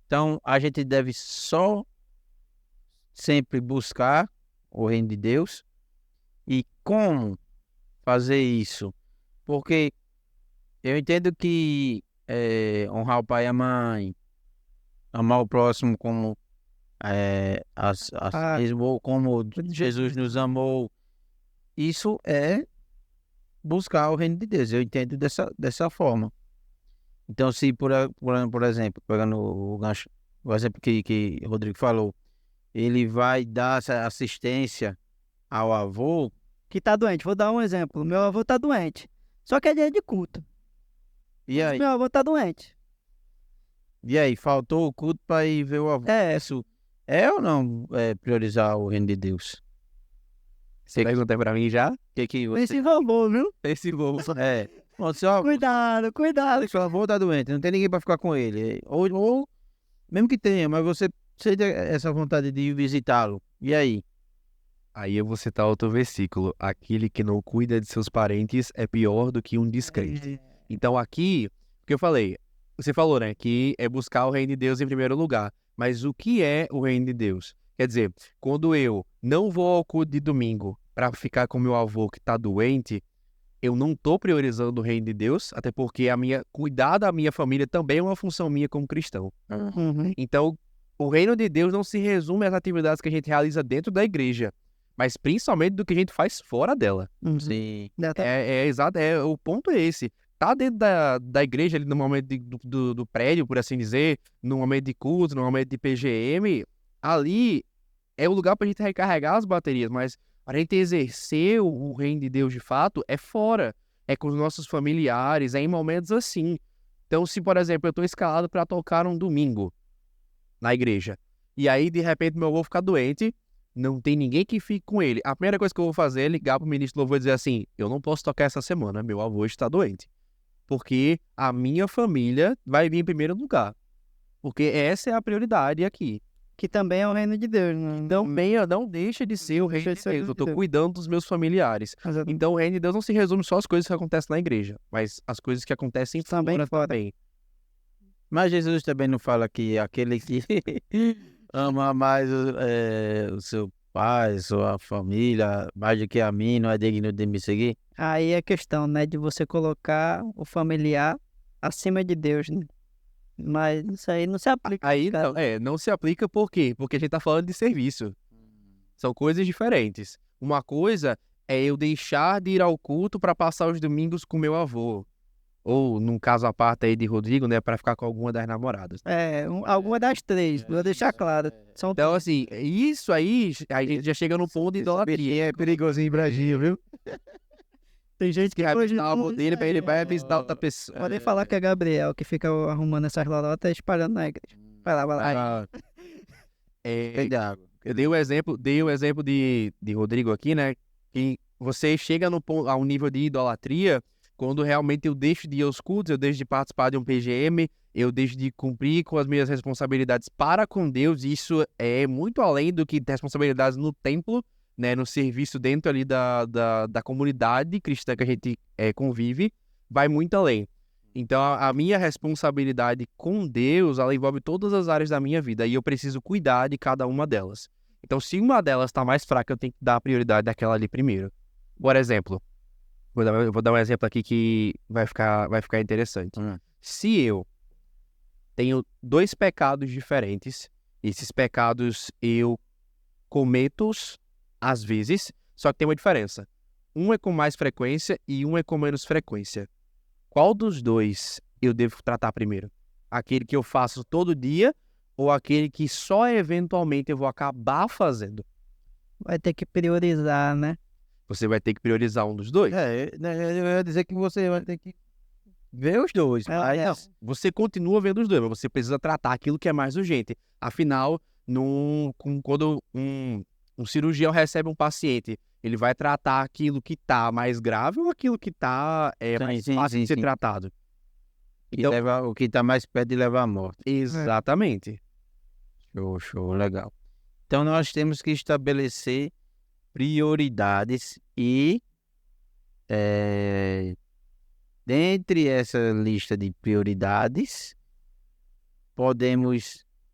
Speaker 2: Então, a gente deve só sempre buscar o reino de Deus. E como fazer isso? Porque eu entendo que honrar o pai e a mãe, amar o próximo como mesmo como Jesus nos amou, isso é buscar o reino de Deus. Eu entendo dessa forma. Então, se por exemplo, pegando o gancho, o exemplo que o Rodrigo falou, ele vai dar essa assistência ao avô
Speaker 1: Que tá doente. Vou dar um exemplo. Meu avô tá doente. Só que é dia de culto.
Speaker 2: e aí,
Speaker 1: Meu avô tá doente.
Speaker 2: faltou o culto para ir ver o avô. Isso é ou não priorizar o reino de Deus?
Speaker 3: Você pergunta pra mim já?
Speaker 2: Que você...
Speaker 1: Esse avô, viu?
Speaker 3: Esse voo.
Speaker 1: Cuidado.
Speaker 2: Seu avô tá doente, não tem ninguém para ficar com ele. Ou mesmo que tenha, mas você sente essa vontade de ir visitá-lo. E aí?
Speaker 3: Aí eu vou citar outro versículo. Aquele que não cuida de seus parentes é pior do que um descrente. Então aqui, o que eu falei, você falou, né, que é buscar o reino de Deus em primeiro lugar. Mas o que é o reino de Deus? Quer dizer, quando eu não vou ao culto de domingo para ficar com meu avô que está doente, eu não estou priorizando o reino de Deus, até porque cuidar da minha família também é uma função minha como cristão.
Speaker 1: Uhum.
Speaker 3: Então, o reino de Deus não se resume às atividades que a gente realiza dentro da igreja, mas principalmente do que a gente faz fora dela.
Speaker 1: Uhum.
Speaker 2: Sim.
Speaker 3: Exato, o ponto é esse. Tá dentro da igreja, ali no momento do prédio, por assim dizer, no momento de culto, no momento de PGM, ali é o lugar pra gente recarregar as baterias, mas para a gente exercer o reino de Deus de fato, é fora. É com os nossos familiares, é em momentos assim. Então, se, por exemplo, eu tô escalado para tocar um domingo na igreja, e aí, de repente, meu avô ficar doente, não tem ninguém que fique com ele. A primeira coisa que eu vou fazer é ligar pro ministro do louvor e dizer assim, eu não posso tocar essa semana, meu avô está doente. Porque a minha família vai vir em primeiro lugar. Porque essa é a prioridade aqui.
Speaker 1: Que também é o reino de Deus, né?
Speaker 3: Não deixa de ser o reino de Deus. Eu tô cuidando dos meus familiares.
Speaker 1: Exatamente.
Speaker 3: Então o reino de Deus não se resume só às coisas que acontecem na igreja, mas as coisas que acontecem
Speaker 1: Também fora.
Speaker 3: também.
Speaker 2: Mas Jesus também não fala que aquele que ama mais o seu pai, sua família, mais do que a mim, não é digno de me seguir?
Speaker 1: Aí é questão, né, de você colocar o familiar acima de Deus, né? Mas isso aí não se aplica.
Speaker 3: Aí
Speaker 1: cara.
Speaker 3: não se aplica por quê? Porque a gente tá falando de serviço. São coisas diferentes. Uma coisa é eu deixar de ir ao culto para passar os domingos com meu avô. Ou, num caso à parte aí de Rodrigo, né, para ficar com alguma das namoradas.
Speaker 1: Alguma das três, vou deixar claro. São
Speaker 3: Então, assim, isso aí, a gente já chega no ponto de idolatria.
Speaker 2: É perigosinho em Brasil, viu?
Speaker 1: Tem gente
Speaker 3: Que
Speaker 1: que
Speaker 3: vai
Speaker 1: hoje
Speaker 3: visitar o avô
Speaker 1: não-
Speaker 3: dele, pra ele vai visitar outra pessoa.
Speaker 1: Podem falar que é Gabriel que fica arrumando essas lorotas e espalhando na igreja. Vai lá.
Speaker 2: Ah, Tem de água.
Speaker 3: Eu dei o exemplo de Rodrigo aqui, né? Que você chega a um nível de idolatria quando realmente eu deixo de ir aos cultos, eu deixo de participar de um PGM, eu deixo de cumprir com as minhas responsabilidades para com Deus. Isso é muito além do que responsabilidades no templo, né? No serviço dentro ali da comunidade cristã que a gente convive, vai muito além. Então, a minha responsabilidade com Deus, ela envolve todas as áreas da minha vida e eu preciso cuidar de cada uma delas. Então, se uma delas está mais fraca, eu tenho que dar a prioridade daquela ali primeiro. Por exemplo, vou dar um exemplo aqui que vai ficar interessante. Se eu tenho 2 pecados diferentes, esses pecados eu cometo-os às vezes, só que tem uma diferença. Um é com mais frequência e um é com menos frequência. Qual dos dois eu devo tratar primeiro? Aquele que eu faço todo dia ou aquele que só eventualmente eu vou acabar fazendo?
Speaker 1: Vai ter que priorizar, né?
Speaker 3: Você vai ter que priorizar um dos dois.
Speaker 2: Eu ia dizer que você vai ter que ver os dois. Mas
Speaker 1: É.
Speaker 3: Você continua vendo os dois, mas você precisa tratar aquilo que é mais urgente. Afinal, quando um cirurgião recebe um paciente, ele vai tratar aquilo que está mais grave ou aquilo que está mais fácil de ser tratado?
Speaker 2: Então, o que está mais perto de levar à morte.
Speaker 3: Exatamente.
Speaker 2: Show, legal. Então, nós temos que estabelecer prioridades e dentre essa lista de prioridades,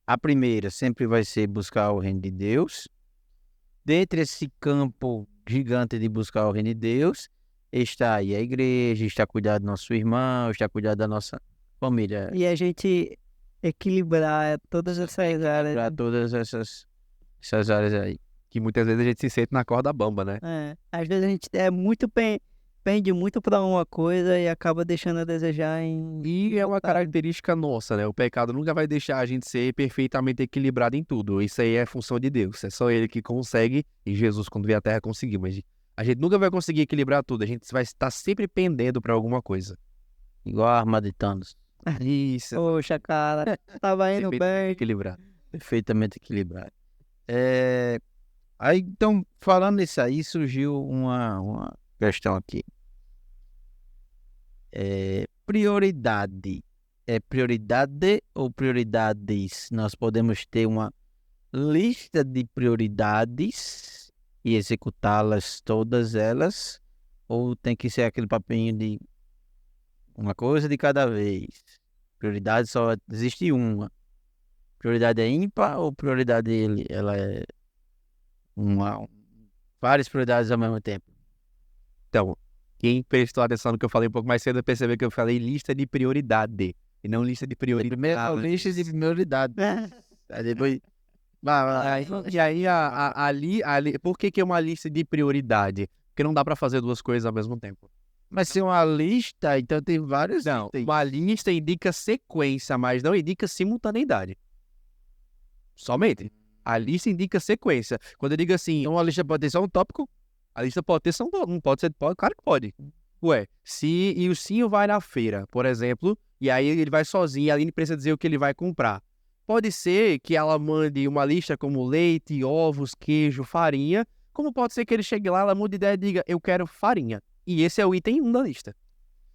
Speaker 2: a primeira sempre vai ser buscar o reino de Deus. Dentre esse campo gigante de buscar o reino de Deus, está aí a igreja, está cuidar do nosso irmão, está cuidar da nossa família.
Speaker 1: E a gente equilibrar todas essas áreas.
Speaker 2: Para todas essas áreas aí.
Speaker 3: Que muitas vezes a gente se sente na corda bamba, né?
Speaker 1: Às vezes a gente pende muito para uma coisa e acaba deixando a desejar
Speaker 3: E é uma característica nossa, né? O pecado nunca vai deixar a gente ser perfeitamente equilibrado em tudo. Isso aí é função de Deus. É só Ele que consegue, e Jesus, quando vier à Terra, conseguiu. Mas a gente nunca vai conseguir equilibrar tudo. A gente vai estar sempre pendendo para alguma coisa.
Speaker 2: Igual a arma de Thanos.
Speaker 3: Isso.
Speaker 1: Poxa, cara, tava indo bem.
Speaker 3: Equilibrado.
Speaker 2: Perfeitamente equilibrado. Aí, então, falando nisso aí, surgiu uma questão aqui. Prioridade. É prioridade ou prioridades? Nós podemos ter uma lista de prioridades e executá-las todas elas? Ou tem que ser aquele papinho de uma coisa de cada vez? Prioridade só existe uma. Prioridade é ímpar ou prioridade ela é várias prioridades ao mesmo tempo?
Speaker 3: Então, quem prestou atenção no que eu falei um pouco mais cedo, percebeu que eu falei lista de prioridade e não lista de prioridade.
Speaker 2: Primeiro a lista de prioridade. Aí depois...
Speaker 3: E aí, ali, por que é uma lista de prioridade? Porque não dá para fazer duas coisas ao mesmo tempo.
Speaker 2: Mas se é uma lista, então tem vários
Speaker 3: Não,
Speaker 2: itens.
Speaker 3: uma lista indica sequência, mas não indica simultaneidade. Somente. A lista indica sequência. Quando eu digo assim,
Speaker 2: Então a lista pode ter só um tópico?
Speaker 3: a lista pode ter só um tópico, não pode ser, claro que pode. Ué, se o Sinho vai na feira, por exemplo, e aí ele vai sozinho, e a Aline precisa dizer o que ele vai comprar. Pode ser que ela mande uma lista como leite, ovos, queijo, farinha, como pode ser que ele chegue lá, ela mude de ideia e diga, eu quero farinha. E esse é o item 1 da lista.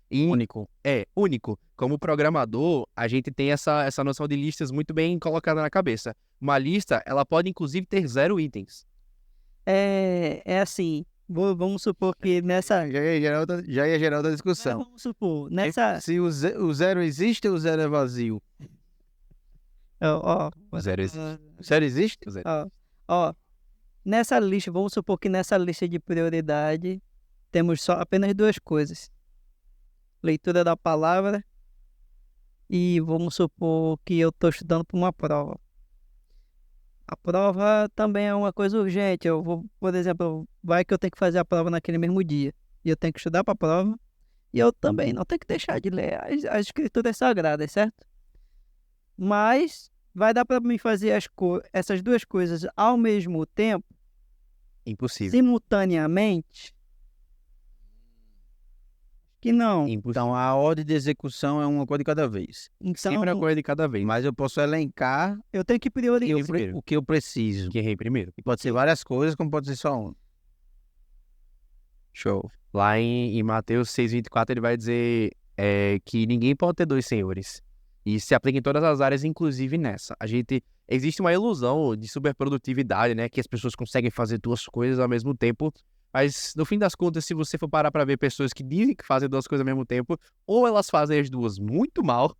Speaker 2: Único.
Speaker 3: Único. Como programador, a gente tem essa noção de listas muito bem colocada na cabeça. Uma lista, ela pode inclusive ter 0 itens.
Speaker 1: É assim, vamos supor que nessa...
Speaker 2: Já ia gerar outra discussão.
Speaker 1: Vamos supor, nessa...
Speaker 2: Se o zero existe ou o zero é vazio?
Speaker 3: O 0 existe.
Speaker 2: O zero existe?
Speaker 3: O 0.
Speaker 1: Nessa lista, vamos supor que nessa lista de prioridade temos só apenas 2 coisas. Leitura da palavra e vamos supor que eu estou estudando para uma prova. A prova também é uma coisa urgente. Eu vou, por exemplo, vai que eu tenho que fazer a prova naquele mesmo dia. E eu tenho que estudar para a prova. E eu também não tenho que deixar de ler as escrituras sagradas, certo? Mas vai dar para mim fazer essas 2 coisas ao mesmo tempo,
Speaker 3: Impossível.
Speaker 1: simultaneamente? que não.
Speaker 3: Impossível.
Speaker 2: Então, a ordem de execução é uma coisa de cada vez.
Speaker 1: Então,
Speaker 3: Sempre uma coisa de cada vez.
Speaker 2: Mas eu posso elencar
Speaker 1: eu tenho que priorizar.
Speaker 2: o que eu preciso.
Speaker 3: Quem errei primeiro.
Speaker 2: E pode ser várias coisas, como pode ser só uma.
Speaker 3: Show. Lá em Mateus 6,24 ele vai dizer que ninguém pode ter dois senhores. E isso se aplica em todas as áreas, inclusive nessa. Existe uma ilusão de superprodutividade, né? Que as pessoas conseguem fazer duas coisas ao mesmo tempo. Mas, no fim das contas, se você for parar para ver pessoas que dizem que fazem duas coisas ao mesmo tempo, ou elas fazem as duas muito mal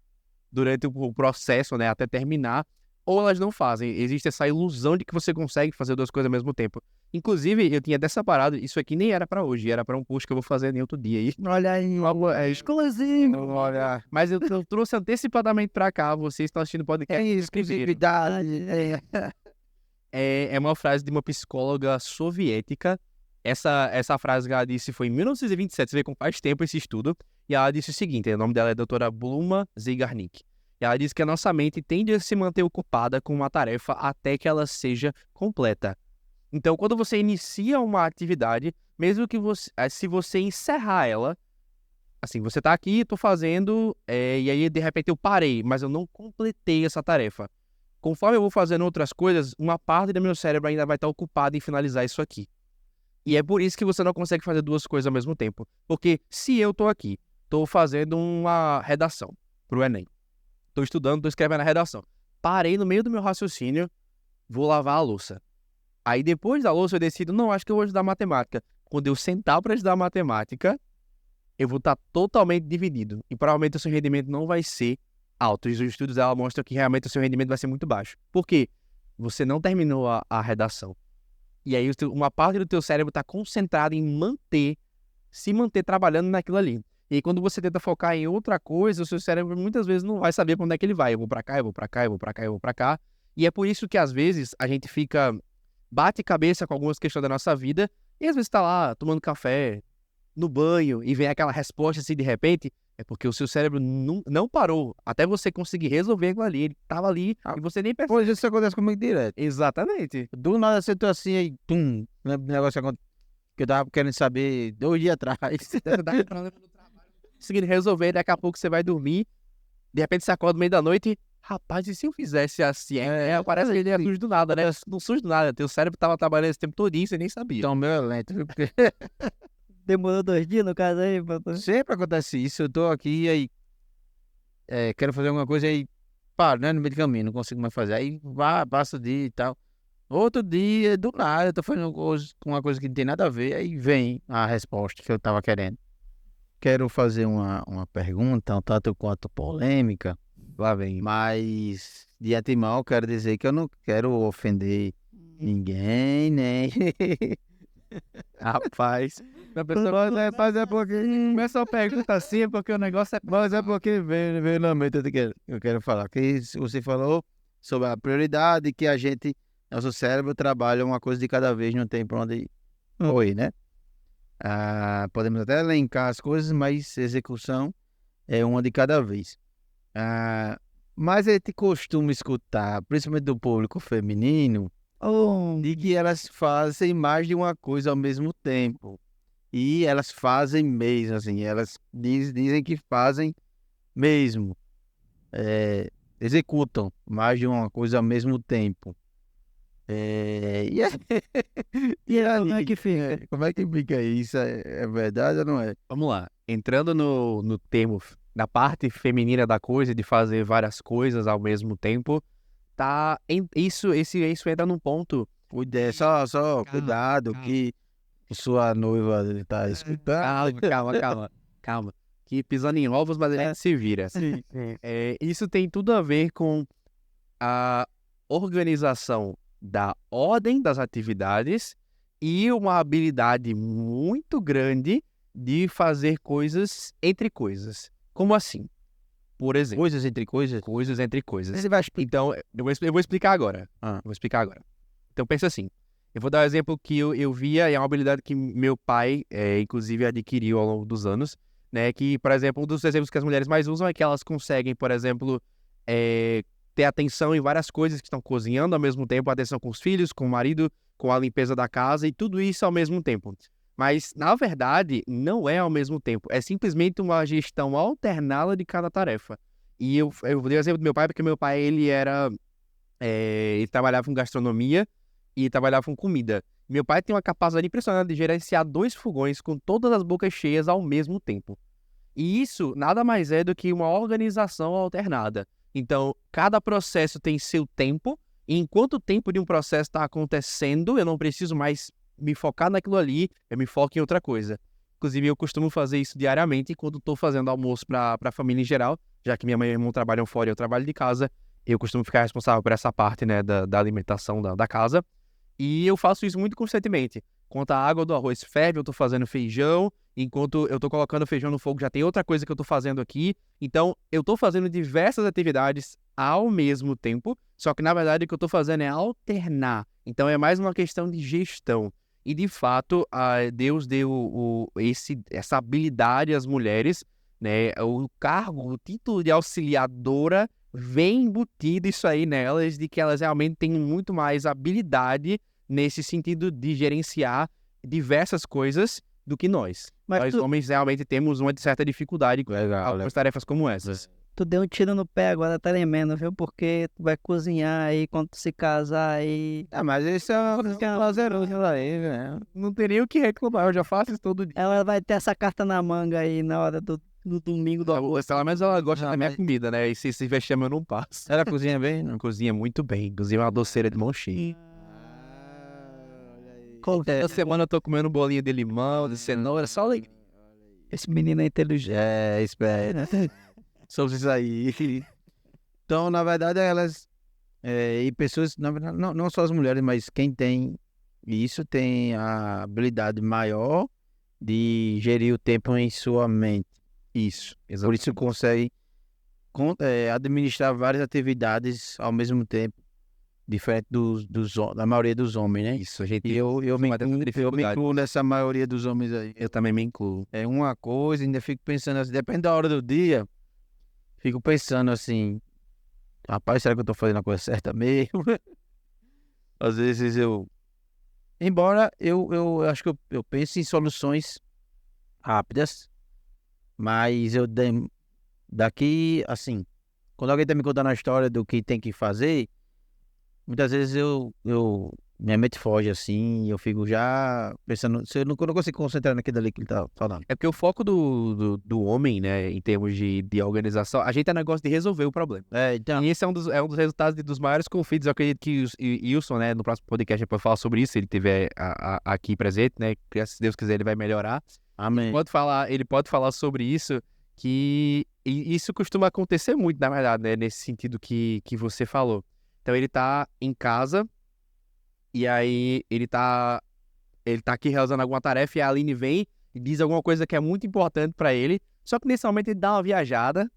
Speaker 3: durante o processo, né? Até terminar, ou elas não fazem. Existe essa ilusão de que você consegue fazer duas coisas ao mesmo tempo. Inclusive, eu tinha até separado, isso aqui nem era pra hoje, era pra um post que eu vou fazer em outro dia aí.
Speaker 1: Olha aí, exclusivo.
Speaker 2: Olha,
Speaker 3: Mas eu trouxe antecipadamente pra cá, vocês estão assistindo o podcast.
Speaker 2: exclusividade.
Speaker 3: É uma frase de uma psicóloga soviética. Essa frase que ela disse foi em 1927, você vê como faz tempo esse estudo. E ela disse o seguinte, o nome dela é doutora Bluma Zeigarnik. E ela disse que a nossa mente tende a se manter ocupada com uma tarefa até que ela seja completa. Então, quando você inicia uma atividade, mesmo que se você encerrar ela, assim, você tá aqui, tô fazendo, e aí de repente eu parei, mas eu não completei essa tarefa. Conforme eu vou fazendo outras coisas, uma parte do meu cérebro ainda vai estar ocupada em finalizar isso aqui. E é por isso que você não consegue fazer duas coisas ao mesmo tempo. Porque se eu tô aqui, tô fazendo uma redação pro Enem, tô estudando, tô escrevendo a redação, parei no meio do meu raciocínio, vou lavar a louça. Aí depois da louça eu decido, não, acho que eu vou estudar matemática. Quando eu sentar para estudar matemática, eu vou estar totalmente dividido. E provavelmente o seu rendimento não vai ser alto. Os estudos dela mostram que realmente o seu rendimento vai ser muito baixo. Por quê? Você não terminou a redação. E aí uma parte do teu cérebro está concentrada em se manter trabalhando naquilo ali. E aí quando você tenta focar em outra coisa, o seu cérebro muitas vezes não vai saber para onde é que ele vai. Eu vou para cá, eu vou para cá, eu vou para cá, eu vou para cá. E é por isso que às vezes a gente bate cabeça com algumas questões da nossa vida, e às vezes tá lá tomando café, no banho, e vem aquela resposta assim de repente, é porque o seu cérebro não parou, até você conseguir resolver aquilo ali, ele tava ali, e você nem percebeu.
Speaker 2: Pois isso acontece comigo direto.
Speaker 3: Exatamente.
Speaker 2: Do nada você tá assim, aí, tum, negócio que eu tava querendo saber 2 dias atrás.
Speaker 3: Conseguindo resolver, daqui a pouco você vai dormir, de repente você acorda no meio da noite, rapaz, e se eu fizesse assim? Parece que ele é surge do nada, né? Não surge do nada. Teu cérebro tava trabalhando esse tempo todinho e você nem sabia.
Speaker 2: Então, meu é lento, viu? Porque
Speaker 1: Demorou 2 dias no caso aí, papai.
Speaker 2: sempre acontece isso. Eu tô aqui, aí quero fazer alguma coisa, aí paro, né? No meio do caminho, não consigo mais fazer. Aí passa o dia e tal. Outro dia, do nada, eu tô fazendo uma coisa que não tem nada a ver, aí vem a resposta que eu tava querendo. Quero fazer uma pergunta, um tanto quanto polêmica.
Speaker 3: Lá vem.
Speaker 2: Mas de antemão eu quero dizer que eu não quero ofender ninguém, né?
Speaker 3: Rapaz. Mas é porque. Começa a pergunta assim, é porque o negócio é.
Speaker 2: Mas é porque veio na mente eu quero falar. Que você falou sobre a prioridade, que nosso cérebro trabalha uma coisa de cada vez, não tem pra onde ir, né? Podemos até elencar as coisas, mas execução é uma de cada vez. Mas a gente costuma escutar, principalmente do público feminino, de que elas fazem mais de uma coisa ao mesmo tempo. E elas fazem mesmo, assim, elas dizem que fazem mesmo. Executam mais de uma coisa ao mesmo tempo. E aí,
Speaker 1: Como é que fica?
Speaker 2: como é que fica isso? É verdade ou não é?
Speaker 3: Vamos lá. Entrando no termo, na parte feminina da coisa, de fazer várias coisas ao mesmo tempo, isso entra num ponto.
Speaker 2: Só cuidado,
Speaker 3: calma.
Speaker 2: que sua noiva tá escutando.
Speaker 3: Calma. Que pisando em ovos, mas a gente se vira.
Speaker 2: Sim.
Speaker 3: Isso tem tudo a ver com a organização da ordem das atividades e uma habilidade muito grande de fazer coisas entre coisas. Como assim? Por exemplo,
Speaker 2: Coisas entre coisas.
Speaker 3: coisas entre coisas.
Speaker 2: Ele vai explicar.
Speaker 3: Então, eu vou explicar agora.
Speaker 2: Ah.
Speaker 3: Então, pensa assim. Eu vou dar um exemplo que eu via, e é uma habilidade que meu pai, inclusive, adquiriu ao longo dos anos, né? Que, por exemplo, um dos exemplos que as mulheres mais usam é que elas conseguem, por exemplo, ter atenção em várias coisas que estão cozinhando ao mesmo tempo, atenção com os filhos, com o marido, com a limpeza da casa e tudo isso ao mesmo tempo. Mas, na verdade, não é ao mesmo tempo. É simplesmente uma gestão alternada de cada tarefa. E eu dei o exemplo do meu pai, porque meu pai, ele trabalhava com gastronomia e trabalhava com comida. Meu pai tem uma capacidade impressionante de gerenciar 2 fogões com todas as bocas cheias ao mesmo tempo. E isso nada mais é do que uma organização alternada. Então, cada processo tem seu tempo, e enquanto o tempo de um processo está acontecendo, eu não preciso mais me focar naquilo ali, eu me foco em outra coisa. Inclusive, eu costumo fazer isso diariamente quando estou fazendo almoço para a família em geral, já que minha mãe e meu irmão trabalham fora e eu trabalho de casa, eu costumo ficar responsável por essa parte, né, da alimentação da casa. E eu faço isso muito constantemente. Enquanto a água do arroz ferve, eu estou fazendo feijão. Enquanto eu estou colocando o feijão no fogo, já tem outra coisa que eu estou fazendo aqui. Então, eu estou fazendo diversas atividades ao mesmo tempo. Só que, na verdade, o que eu estou fazendo é alternar. Então, é mais uma questão de gestão. E, de fato, Deus deu essa habilidade às mulheres, né? O cargo, o título de auxiliadora vem embutido isso aí nelas, de que elas realmente têm muito mais habilidade nesse sentido de gerenciar diversas coisas do que nós.
Speaker 1: Mas
Speaker 3: Nós, homens, realmente temos uma certa dificuldade com algumas tarefas como essas.
Speaker 1: tu deu um tiro no pé agora, tá tremendo, viu? Porque tu vai cozinhar aí quando tu se casar aí.
Speaker 2: Mas isso é uma lazerosa aí, velho.
Speaker 3: Não tem nem o que reclamar, eu já faço isso todo dia.
Speaker 1: Ela vai ter essa carta na manga aí na hora do domingo do almoço.
Speaker 3: Pelo menos ela gosta
Speaker 2: Não,
Speaker 3: da minha
Speaker 2: mas-
Speaker 3: comida, né? E se vexame eu não passo.
Speaker 2: Ela cozinha bem, não?
Speaker 3: Cozinha muito bem, cozinha uma doceira de mão cheia. Essa semana eu tô comendo bolinha de limão, de cenoura, só alegria.
Speaker 1: Esse menino é inteligente.
Speaker 2: É, espera. Sobre isso aí. Então, na verdade, elas... e pessoas, na verdade, não só as mulheres, mas quem tem isso tem a habilidade maior de gerir o tempo em sua mente. Isso. Por isso consegue administrar várias atividades ao mesmo tempo, diferente da maioria dos homens, né?
Speaker 3: Isso, a gente
Speaker 2: E eu me
Speaker 3: vai ter
Speaker 2: incluo
Speaker 3: dificuldade.
Speaker 2: nessa maioria dos homens aí.
Speaker 3: Eu também me incluo.
Speaker 2: É uma coisa, ainda fico pensando assim, depende da hora do dia, fico pensando assim, rapaz, será que eu tô fazendo a coisa certa mesmo? Às vezes embora eu acho que eu penso em soluções rápidas, mas daqui, assim, quando alguém tá me contando a história do que tem que fazer, muitas vezes minha mente foge assim, eu fico já pensando, eu não consigo concentrar naquilo ali que ele tá falando.
Speaker 3: É porque o foco do homem, né, em termos de organização, a gente é negócio de resolver o problema.
Speaker 2: Então,
Speaker 3: E esse é um dos resultados dos maiores conflitos. Eu acredito que o Wilson, né, no próximo podcast, pode falar sobre isso, se ele estiver aqui presente, né, que se Deus quiser ele vai melhorar.
Speaker 2: amém.
Speaker 3: Ele pode falar sobre isso, e isso costuma acontecer muito, na verdade, né, nesse sentido que você falou. Então ele tá em casa, e aí ele tá aqui realizando alguma tarefa, e a Aline vem e diz alguma coisa que é muito importante pra ele, só que nesse momento ele dá uma viajada,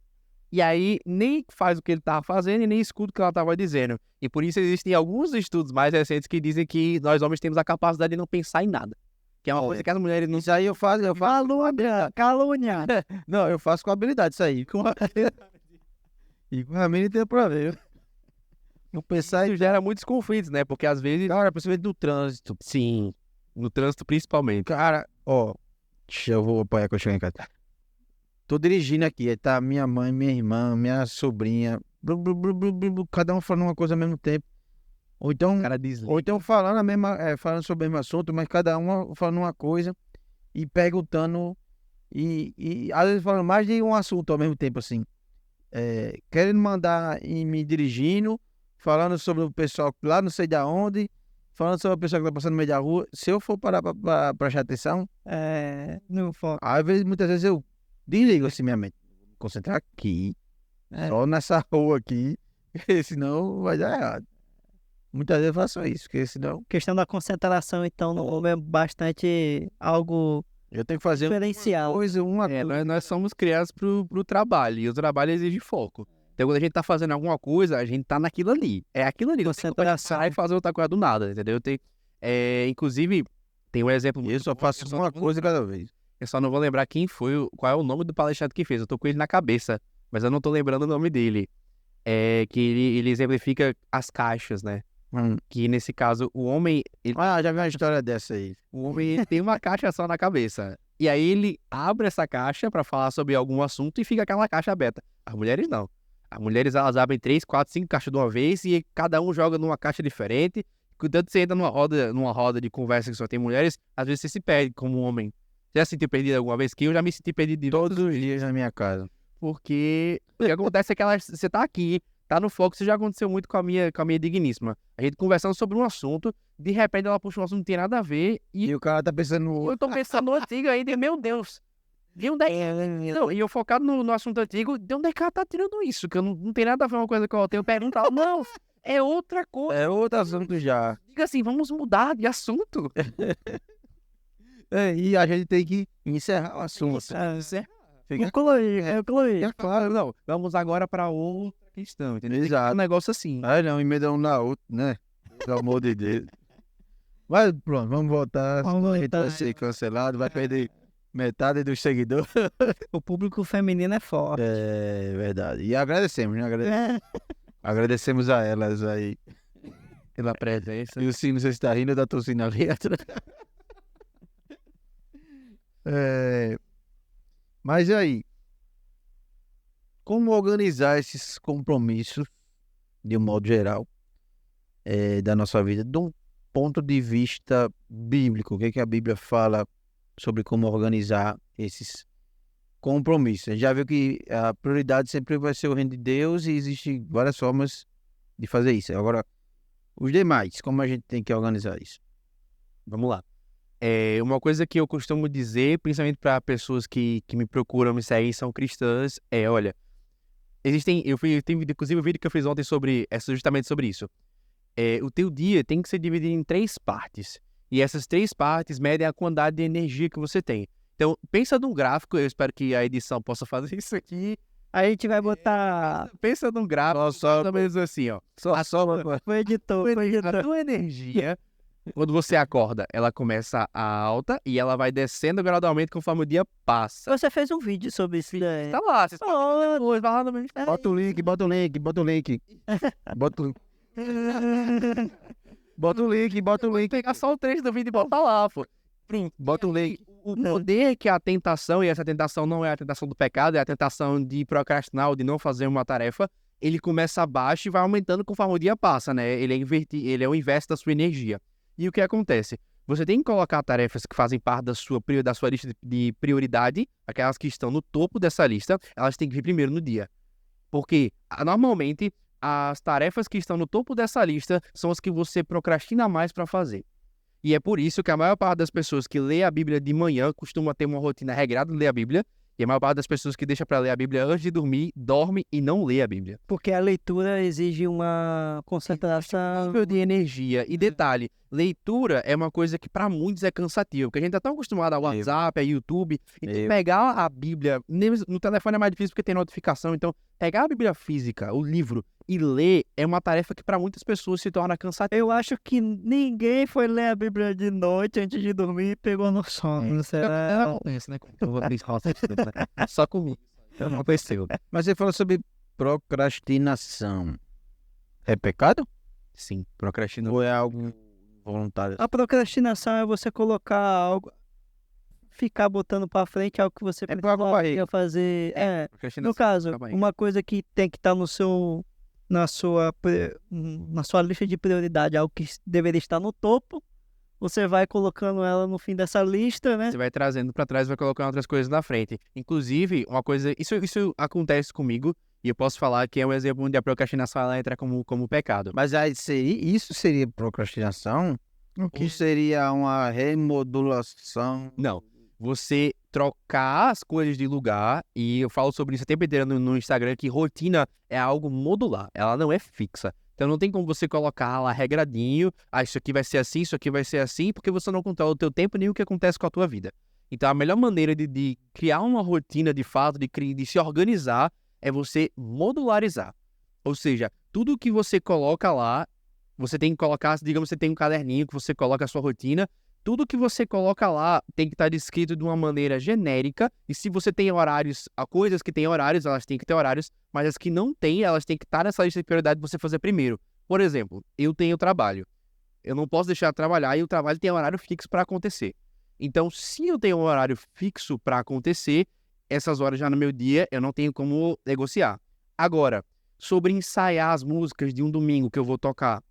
Speaker 3: e aí nem faz o que ele tava fazendo e nem escuta o que ela tava dizendo. E por isso existem alguns estudos mais recentes que dizem que nós homens temos a capacidade de não pensar em nada. Que é uma coisa que as mulheres não...
Speaker 2: Isso aí eu faço
Speaker 1: Calúnia.
Speaker 2: Não, eu faço com habilidade isso aí. E com a minha não tem problema. Eu pensar
Speaker 3: Isso gera muitos conflitos, né? Porque às vezes...
Speaker 2: cara, principalmente no trânsito.
Speaker 3: Sim, no trânsito principalmente.
Speaker 2: Cara, ó, eu vou apoiar quando eu chegar em casa. Tô dirigindo aqui, aí tá minha mãe, minha irmã, minha sobrinha, cada um falando uma coisa ao mesmo tempo. Ou então,
Speaker 3: O cara desliga.
Speaker 2: ou então falando sobre o mesmo assunto, mas cada um falando uma coisa e perguntando e às vezes falando mais de um assunto ao mesmo tempo, assim. Querendo mandar e me dirigindo, falando sobre o pessoal lá não sei de onde, falando sobre a pessoa que tá passando no meio da rua. Se eu for parar pra prestar atenção,
Speaker 1: Não foco.
Speaker 2: muitas vezes eu desligo assim minha mente. Vou me concentrar aqui, só nessa rua aqui, porque senão vai dar errado. Muitas vezes eu faço isso, porque senão
Speaker 1: Questão da concentração, então, no homem é bastante algo
Speaker 2: eu tenho que fazer
Speaker 1: diferencial.
Speaker 2: uma coisa.
Speaker 3: Nós somos criados pro trabalho, e o trabalho exige foco. Então quando a gente tá fazendo alguma coisa, a gente tá naquilo ali. É aquilo ali.
Speaker 1: Concentração.
Speaker 3: Sai e fazer outra coisa do nada, entendeu? Inclusive, tem um exemplo...
Speaker 2: Eu só faço uma coisa cada vez.
Speaker 3: Eu só não vou lembrar qual é o nome do palestrante que fez. Eu tô com ele na cabeça, mas eu não tô lembrando o nome dele. Que ele exemplifica as caixas, né? Que nesse caso, o homem,
Speaker 2: Ah, já vi uma história dessa aí.
Speaker 3: o homem ele tem uma caixa só na cabeça. E aí ele abre essa caixa pra falar sobre algum assunto e fica aquela caixa aberta. As mulheres não. As mulheres, elas abrem 3, 4, 5 caixas de uma vez e cada um joga numa caixa diferente. Cuidado, você entra numa roda de conversa que só tem mulheres, às vezes você se perde como homem. Você já se sentiu perdido alguma vez? Que eu já me senti perdido de
Speaker 2: Todos os dias na minha casa.
Speaker 3: porque o que acontece é que você tá aqui, tá no foco, isso já aconteceu muito com a minha digníssima. A gente conversando sobre um assunto, de repente ela puxa um assunto que não tem nada a ver e
Speaker 2: E o cara tá pensando no
Speaker 3: eu tô pensando no antigo ainda, e, meu Deus, de onde é? Não, e eu focado no assunto antigo, de onde é que ela tá tirando isso? Que eu não tem nada a ver uma coisa com a outra. Eu pergunto, não, é outra coisa.
Speaker 2: É outro assunto já.
Speaker 3: Diga assim, vamos mudar de assunto.
Speaker 2: E a gente tem que encerrar o assunto. Fica
Speaker 1: Concluir.
Speaker 3: É claro, não. Vamos agora para outra questão, entendeu? Tem que ter
Speaker 2: Exato.
Speaker 3: um negócio assim.
Speaker 2: Ah, não, emenda um na outra, né? Pelo amor de Deus. Mas pronto, vamos voltar.
Speaker 1: Vamos
Speaker 2: A gente vai
Speaker 1: voltar.
Speaker 2: ser cancelado, vai perder metade dos seguidores.
Speaker 1: O público feminino é forte.
Speaker 2: É verdade. E agradecemos, né? Agradecemos a elas aí.
Speaker 3: Pela presença.
Speaker 2: E o Cino, você está rindo, eu tô tossindo ali atrás. Mas e aí? Como organizar esses compromissos, de um modo geral, da nossa vida, de um ponto de vista bíblico? O que é que a Bíblia fala sobre como organizar esses compromissos? A gente já viu que a prioridade sempre vai ser o reino de Deus e existem várias formas de fazer isso. Agora, os demais, como a gente tem que organizar isso?
Speaker 3: Vamos lá. Uma coisa que eu costumo dizer, principalmente para pessoas que me procuram, me seguem, são cristãs, olha, tem inclusive um vídeo que eu fiz ontem justamente sobre isso. O teu dia tem que ser dividido em 3 partes. E essas 3 partes medem a quantidade de energia que você tem. Então, pensa num gráfico, eu espero que a edição possa fazer isso aqui.
Speaker 1: A gente vai botar.
Speaker 3: Pensa num gráfico, mais ou menos assim, ó.
Speaker 1: Foi editor.
Speaker 3: A tua energia, quando você acorda, ela começa alta e ela vai descendo gradualmente conforme o dia passa.
Speaker 1: Você fez um vídeo sobre isso daí.
Speaker 3: Tá lá, vocês podem depois, vai lá no meu Instagram.
Speaker 2: Bota o link. Bota o link. Bota o link.
Speaker 3: Pegar só o trecho do vídeo e botar lá, pô.
Speaker 2: Bota o link.
Speaker 3: O poder que a tentação, e essa tentação não é a tentação do pecado, é a tentação de procrastinar ou de não fazer uma tarefa, ele começa abaixo e vai aumentando conforme o dia passa, né? Ele é o inverso da sua energia. E o que acontece? Você tem que colocar tarefas que fazem parte da sua lista de prioridade, aquelas que estão no topo dessa lista, elas têm que vir primeiro no dia. Porque, normalmente, as tarefas que estão no topo dessa lista são as que você procrastina mais para fazer. E é por isso que a maior parte das pessoas que lê a Bíblia de manhã costuma ter uma rotina regrada de ler a Bíblia, e a maior parte das pessoas que deixa para ler a Bíblia antes de dormir, dorme e não lê a Bíblia.
Speaker 1: Porque a leitura exige uma concentração.
Speaker 3: Nível de energia. E detalhe, leitura é uma coisa que para muitos é cansativa, porque a gente tá tão acostumado ao WhatsApp, a YouTube, então pegar a Bíblia, no telefone é mais difícil porque tem notificação, então pegar a Bíblia física, o livro, e ler é uma tarefa que para muitas pessoas se torna cansativa.
Speaker 1: Eu acho que ninguém foi ler a Bíblia de noite antes de dormir e pegou no sono. Será?
Speaker 3: Acontece, né? Só comigo. Não aconteceu.
Speaker 2: Mas você falou sobre procrastinação. É pecado?
Speaker 3: Sim, procrastinação.
Speaker 2: Ou é algo voluntário?
Speaker 1: A procrastinação é você colocar algo, ficar botando pra frente algo que você precisa fazer. No caso, uma coisa que tem que estar na sua lista de prioridade, algo que deveria estar no topo, você vai colocando ela no fim dessa lista, né?
Speaker 3: Você vai trazendo pra trás e vai colocando outras coisas na frente. Inclusive, uma coisa... Isso acontece comigo, e eu posso falar que é um exemplo onde a procrastinação ela entra como pecado.
Speaker 2: Mas aí isso seria procrastinação? Ou seria uma remodulação?
Speaker 3: Não. Você trocar as coisas de lugar, e eu falo sobre isso o tempo inteiro no Instagram, que rotina é algo modular, ela não é fixa. Então não tem como você colocar lá regradinho, isso aqui vai ser assim, isso aqui vai ser assim, porque você não controla o teu tempo nem o que acontece com a tua vida. Então a melhor maneira de criar uma rotina de fato, de se organizar, é você modularizar. Ou seja, tudo que você coloca lá, você tem que colocar, digamos, você tem um caderninho que você coloca a sua rotina, tudo que você coloca lá tem que estar descrito de uma maneira genérica, e se você tem horários, coisas que têm horários, elas têm que ter horários, mas as que não têm, elas têm que estar nessa lista de prioridade para você fazer primeiro. Por exemplo, eu tenho trabalho. Eu não posso deixar de trabalhar e o trabalho tem horário fixo para acontecer. Então, se eu tenho um horário fixo para acontecer, essas horas já no meu dia eu não tenho como negociar. Agora, sobre ensaiar as músicas de um domingo que eu vou tocar,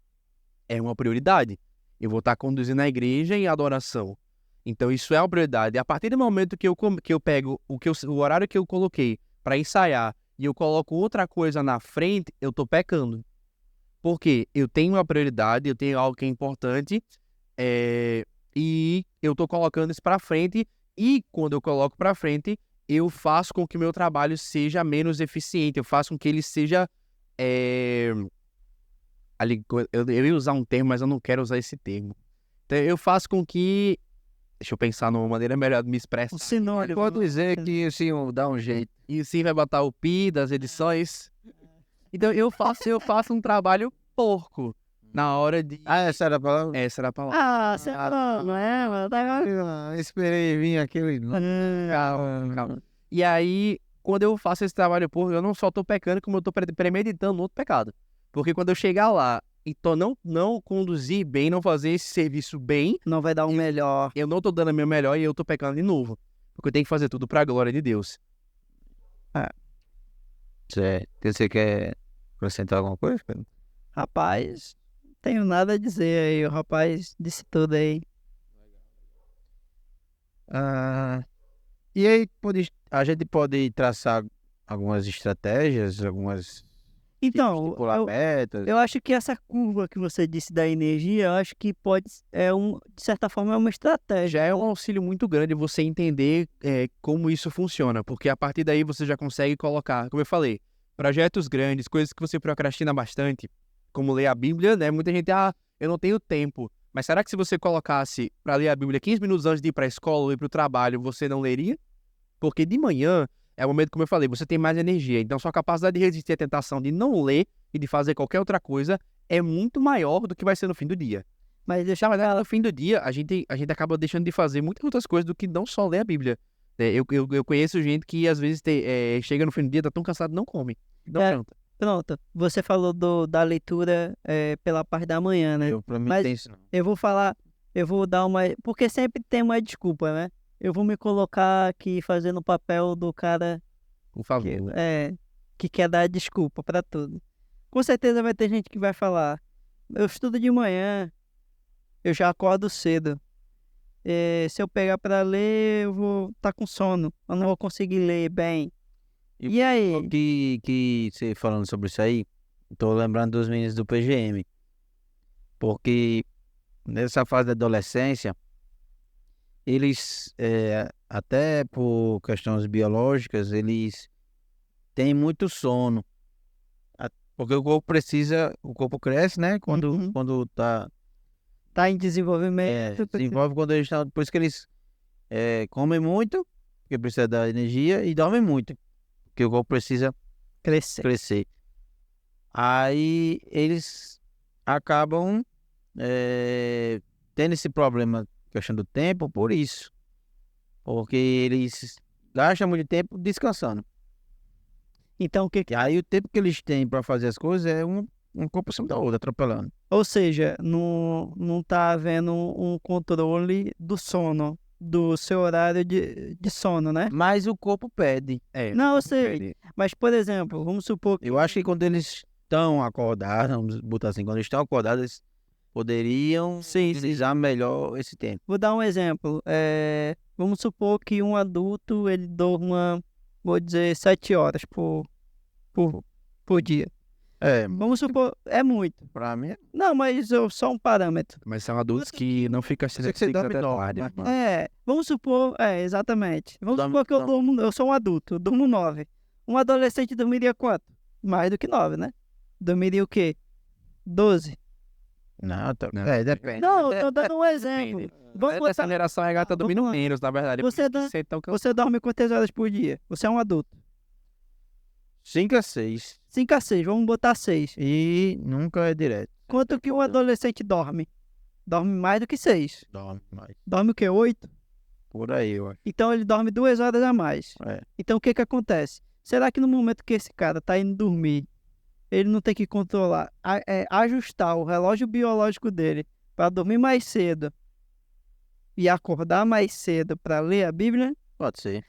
Speaker 3: é uma prioridade. Eu vou estar conduzindo a igreja em adoração. Então, isso é uma prioridade. A partir do momento que eu pego o horário que eu coloquei para ensaiar e eu coloco outra coisa na frente, eu estou pecando. Porque eu tenho uma prioridade, eu tenho algo que é importante, e eu estou colocando isso para frente, e quando eu coloco para frente, eu faço com que o meu trabalho seja menos eficiente, eu faço com que ele seja... eu ia usar um termo, mas eu não quero usar esse termo. Então, eu faço com que... Deixa eu pensar numa maneira melhor de me expressar.
Speaker 1: Um sinônimo.
Speaker 2: Pode dizer que assim, dá um jeito.
Speaker 3: E sim vai botar o pi das edições. Então eu faço um trabalho porco na hora de...
Speaker 2: Essa era a palavra?
Speaker 3: Essa era a palavra.
Speaker 1: Ah, você não é, mano.
Speaker 2: Esperei vir aquele...
Speaker 3: Calma. E aí, quando eu faço esse trabalho porco, eu não só tô pecando, como eu tô premeditando outro pecado. Porque quando eu chegar lá e não conduzir bem, não fazer esse serviço bem,
Speaker 1: Não vai dar um melhor.
Speaker 3: eu não tô dando o meu melhor e eu tô pecando de novo. Porque eu tenho que fazer tudo pra glória de Deus.
Speaker 2: Você quer acrescentar alguma coisa?
Speaker 1: Rapaz, não tenho nada a dizer aí. O rapaz disse tudo aí.
Speaker 2: E aí a gente pode traçar algumas estratégias, algumas
Speaker 1: Então,
Speaker 2: estipular metas.
Speaker 1: eu acho que essa curva que você disse da energia, eu acho que de certa forma, é uma estratégia.
Speaker 3: Já é um auxílio muito grande você entender como isso funciona, porque a partir daí você já consegue colocar, como eu falei, projetos grandes, coisas que você procrastina bastante, como ler a Bíblia, né? Muita gente, eu não tenho tempo. Mas será que se você colocasse para ler a Bíblia 15 minutos antes de ir para a escola ou ir para o trabalho, você não leria? Porque de manhã é o momento, como eu falei, você tem mais energia. Então, sua capacidade de resistir à tentação de não ler e de fazer qualquer outra coisa é muito maior do que vai ser no fim do dia.
Speaker 1: Mas deixa eu falar,
Speaker 3: No fim do dia, a gente acaba deixando de fazer muitas outras coisas do que não só ler a Bíblia. Eu conheço gente que, às vezes, chega no fim do dia, tá tão cansado, não come. Não janta.
Speaker 1: pronto, você falou da leitura pela parte da manhã, né?
Speaker 2: Pra mim
Speaker 1: Mas-
Speaker 2: tem isso não.
Speaker 1: Eu vou dar uma... Porque sempre tem uma desculpa, né? Eu vou me colocar aqui fazendo o papel do cara
Speaker 3: Por favor.
Speaker 1: que quer dar desculpa pra tudo. Com certeza vai ter gente que vai falar, eu estudo de manhã, eu já acordo cedo. Se eu pegar pra ler, eu vou estar com sono, eu não vou conseguir ler bem. E aí?
Speaker 2: Que você falando sobre isso aí, tô lembrando dos meninos do PGM. Porque nessa fase da adolescência, eles, até por questões biológicas, eles têm muito sono. Porque o corpo cresce, né?
Speaker 1: Uhum.
Speaker 2: Quando tá,
Speaker 1: Tá em desenvolvimento.
Speaker 2: desenvolve quando eles estão. Por isso que eles comem muito, porque precisa da energia, e dormem muito, porque o corpo precisa
Speaker 1: Crescer.
Speaker 2: crescer. Aí eles acabam tendo esse problema, questão do tempo, por isso. Porque eles gastam muito tempo descansando.
Speaker 1: Então,
Speaker 2: E aí o tempo que eles têm para fazer as coisas é um corpo acima da outra, atropelando.
Speaker 1: ou seja, não tá havendo um controle do sono, do seu horário de sono, né?
Speaker 2: Mas o corpo pede.
Speaker 1: Não, eu sei. Mas, por exemplo, vamos supor que...
Speaker 2: Eu acho que quando eles estão acordados, vamos botar assim, quando eles estão acordados, eles poderiam utilizar melhor esse tempo.
Speaker 1: Vou dar um exemplo. Vamos supor que um adulto, ele durma, vou dizer, 7 horas por dia. Vamos supor, é muito.
Speaker 2: Pra mim,
Speaker 1: Não, mas só um parâmetro.
Speaker 3: Mas são adultos que não ficam
Speaker 2: sei que você dorme
Speaker 3: tarde.
Speaker 2: nove,
Speaker 1: Vamos supor, exatamente. Vamos
Speaker 2: Dorme-
Speaker 1: supor que eu sou um adulto, eu durmo 9. Um adolescente dormiria quanto? Mais do que 9, né? Dormiria o quê? 12.
Speaker 2: Não,
Speaker 3: Não.
Speaker 2: depende.
Speaker 1: Não, eu tô dando um exemplo. Vamos
Speaker 3: Essa
Speaker 1: botar-
Speaker 3: geração é gata dormindo
Speaker 1: vamos lá.
Speaker 3: menos, na verdade.
Speaker 1: Você
Speaker 3: Por isso
Speaker 1: dá-
Speaker 3: que você é tão cansado.
Speaker 1: Você dorme quantas horas por dia? Você é um adulto.
Speaker 2: 5 a 6.
Speaker 1: 5 a 6, vamos botar 6.
Speaker 2: E nunca é direto.
Speaker 1: Quanto que um adolescente dorme? Dorme mais do que 6.
Speaker 2: Dorme mais.
Speaker 1: Dorme o quê? 8?
Speaker 2: Por aí, eu acho.
Speaker 1: Então ele dorme 2 horas a mais.
Speaker 2: É.
Speaker 1: Então o que que acontece? Será que no momento que esse cara tá indo dormir, ele não tem que controlar, ajustar o relógio biológico dele para dormir mais cedo e acordar mais cedo para ler a Bíblia?
Speaker 2: Pode ser.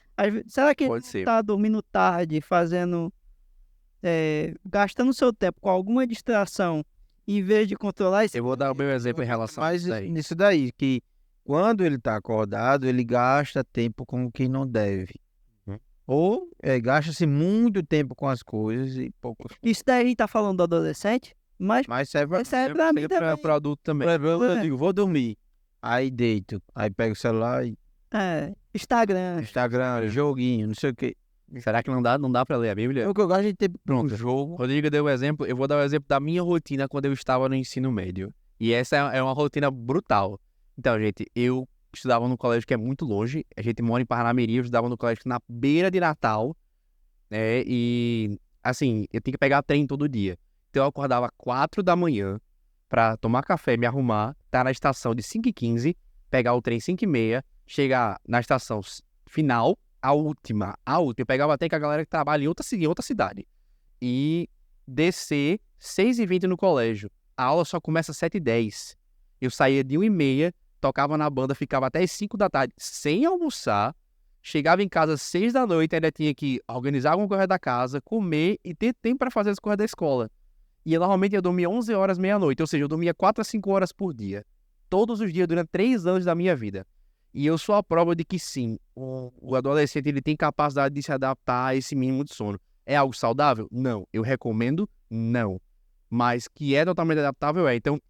Speaker 1: Será que ele
Speaker 3: Pode ser.
Speaker 1: está dormindo tarde, gastando seu tempo com alguma distração, em vez de controlar esse...
Speaker 3: Eu vou dar o meu exemplo em relação a
Speaker 2: Mas
Speaker 3: isso daí.
Speaker 2: nisso daí, que quando ele tá acordado, ele gasta tempo com quem não deve.
Speaker 3: Uhum.
Speaker 2: Ou gasta-se muito tempo com as coisas e pouco.
Speaker 1: Isso daí a gente tá falando do adolescente, mas
Speaker 2: Mas serve
Speaker 1: serve pra mim
Speaker 3: Para
Speaker 1: também.
Speaker 3: o adulto também.
Speaker 2: Por exemplo, eu
Speaker 1: É.
Speaker 2: digo, vou dormir. Aí deito. Aí pego o celular e
Speaker 1: Instagram.
Speaker 2: Instagram, joguinho, não sei o quê.
Speaker 3: Será que não dá para ler a Bíblia?
Speaker 2: O que eu gosto de ter
Speaker 3: Pronto.
Speaker 2: um jogo.
Speaker 3: Rodrigo deu o exemplo, eu vou dar o exemplo da minha rotina quando eu estava no ensino médio. E essa é uma rotina brutal. Então, gente, eu estudava num colégio que é muito longe. A gente mora em Parnamirim, eu estudava no colégio na beira de Natal, né? E, assim, eu tinha que pegar trem todo dia. Então, eu acordava 4 da manhã para tomar café, me arrumar, estar na estação de 5h15, pegar o trem 5h30, chegar na estação final, a última. Eu pegava até que a galera que trabalha em outra cidade. E descer 6h20 no colégio. A aula só começa às 7h10. Eu saía de 1h30, tocava na banda, ficava até as 5 da tarde sem almoçar. Chegava em casa às 6 da noite, ainda tinha que organizar alguma coisa da casa, comer e ter tempo para fazer as coisas da escola. E normalmente eu dormia 11 horas, meia-noite. Ou seja, eu dormia 4 a 5 horas por dia. Todos os dias, durante 3 anos da minha vida. E eu sou a prova de que sim, o adolescente ele tem capacidade de se adaptar a esse mínimo de sono. É algo saudável? Não. Eu recomendo? Não. Mas que é totalmente adaptável, é. Então,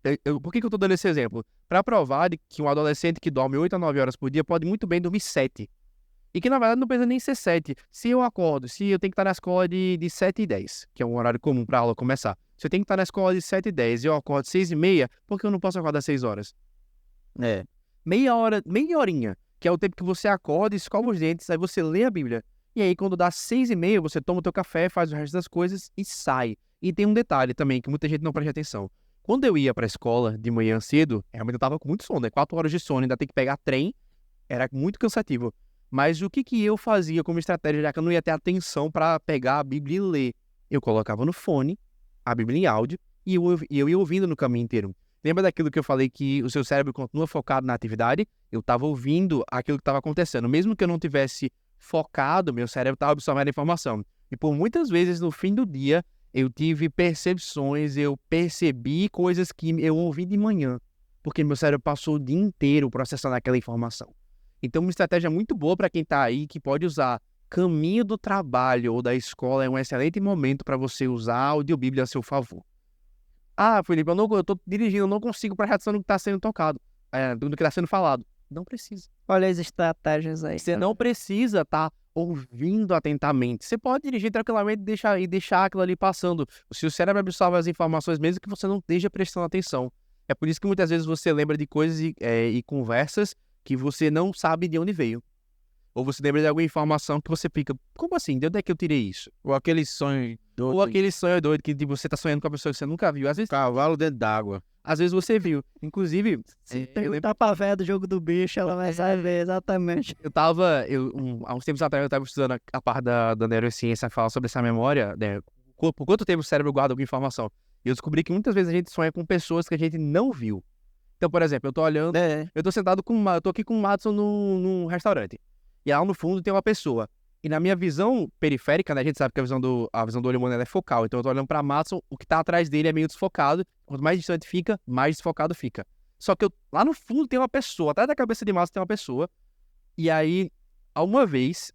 Speaker 3: por que eu estou dando esse exemplo? Para provar de que um adolescente que dorme 8 a 9 horas por dia pode muito bem dormir 7. E que, na verdade, não precisa nem ser 7. Se eu tenho que estar na escola de 7h10, que é um horário comum para a aula começar. Se eu tenho que estar na escola de 7h10 e eu acordo 6h30, por que eu não posso acordar 6 horas?
Speaker 2: É.
Speaker 3: Meia horinha, que é o tempo que você acorda, escova os dentes, aí você lê a Bíblia. E aí, quando dá 6h30, você toma o teu café, faz o resto das coisas e sai. E tem um detalhe também, que muita gente não presta atenção. Quando eu ia pra escola de manhã cedo, realmente eu tava com muito sono, né? 4 horas de sono, ainda tem que pegar trem, era muito cansativo. Mas o que eu fazia como estratégia, já que eu não ia ter atenção para pegar a Bíblia e ler? Eu colocava no fone, a Bíblia em áudio, e eu ia ouvindo no caminho inteiro. Lembra daquilo que eu falei que o seu cérebro continua focado na atividade? Eu estava ouvindo aquilo que estava acontecendo. Mesmo que eu não tivesse focado, meu cérebro estava absorvendo a informação. E por muitas vezes, no fim do dia, eu tive percepções, eu percebi coisas que eu ouvi de manhã. Porque meu cérebro passou o dia inteiro processando aquela informação. Então, uma estratégia muito boa para quem está aí, que pode usar caminho do trabalho ou da escola, é um excelente momento para você usar a audiobíblia a seu favor. Ah, Felipe, eu tô dirigindo, eu não consigo prestar atenção no que está sendo tocado, no que está sendo falado. Não precisa.
Speaker 1: Olha as estratégias aí.
Speaker 3: Você não precisa estar ouvindo atentamente. Você pode dirigir tranquilamente e deixar aquilo ali passando. O seu cérebro absorve as informações mesmo que você não esteja prestando atenção. É por isso que muitas vezes você lembra de coisas e conversas que você não sabe de onde veio. Ou você lembra de alguma informação que você fica, como assim? De onde é que eu tirei isso?
Speaker 2: Ou aquele sonho doido.
Speaker 3: Ou aquele sonho doido que você tá sonhando com a pessoa que você nunca viu.
Speaker 2: Cavalo dentro d'água.
Speaker 3: Às vezes você viu. Inclusive,
Speaker 1: Se perguntar pra véia do jogo do bicho, ela vai saber exatamente.
Speaker 3: há uns tempos atrás eu estava estudando a parte da neurociência que fala sobre essa memória, né? Por quanto tempo o cérebro guarda alguma informação. E eu descobri que muitas vezes a gente sonha com pessoas que a gente não viu. Então, por exemplo, eu tô olhando, eu tô sentado eu tô aqui com o Madison num restaurante. E lá no fundo tem uma pessoa. E na minha visão periférica, né, a gente sabe que a visão do olho humano ela é focal. Então eu tô olhando pra Madison, o que tá atrás dele é meio desfocado. Quanto mais distante fica, mais desfocado fica. Só que lá no fundo tem uma pessoa, atrás da cabeça de Madison tem uma pessoa. E aí, uma vez,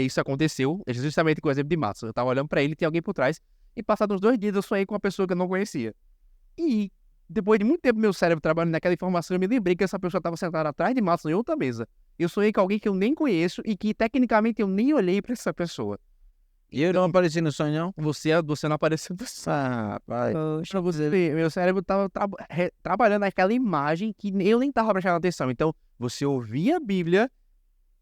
Speaker 3: isso aconteceu, justamente com o exemplo de Madison. Eu tava olhando pra ele, tem alguém por trás. E passados uns 2 dias eu sonhei com uma pessoa que eu não conhecia. E depois de muito tempo meu cérebro trabalhando naquela informação, eu me lembrei que essa pessoa estava sentada atrás de Madison em outra mesa. Eu sonhei com alguém que eu nem conheço e que, tecnicamente, eu nem olhei pra essa pessoa.
Speaker 2: E eu não apareci no sonho, não?
Speaker 3: Você não apareceu no sonho.
Speaker 2: Ah, rapaz.
Speaker 3: Pra você ver, meu cérebro tava trabalhando naquela imagem que eu nem tava prestando atenção. Então, você ouvir a Bíblia,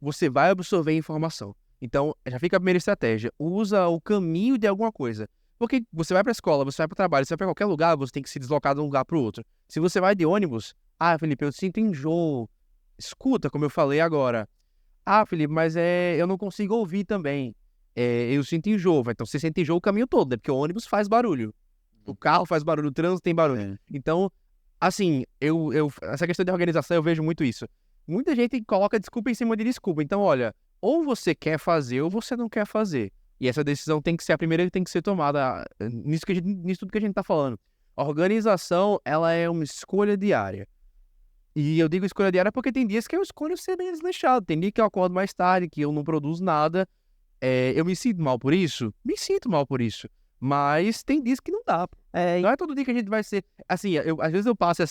Speaker 3: você vai absorver a informação. Então, já fica a primeira estratégia. Usa o caminho de alguma coisa. Porque você vai pra escola, você vai pro trabalho, você vai pra qualquer lugar, você tem que se deslocar de um lugar pro outro. Se você vai de ônibus, Felipe, eu sinto enjoo. Escuta, como eu falei agora. Felipe, mas eu não consigo ouvir também. Eu sinto enjoo. Então você sente enjoo o caminho todo, né? Porque o ônibus faz barulho. O carro faz barulho, o trânsito tem barulho. Então, assim, essa questão de organização, eu vejo muito isso. Muita gente coloca desculpa em cima de desculpa. Então, olha, ou você quer fazer ou você não quer fazer. E essa decisão tem que ser a primeira que tem que ser tomada nisso tudo que a gente tá falando. A organização, ela é uma escolha diária. E eu digo escolha diária porque tem dias que eu escolho ser bem desleixado. Tem dia que eu acordo mais tarde, que eu não produzo nada. Eu me sinto mal por isso? Me sinto mal por isso. Mas tem dias que não dá. Não é todo dia que a gente vai ser... Assim, às vezes eu passo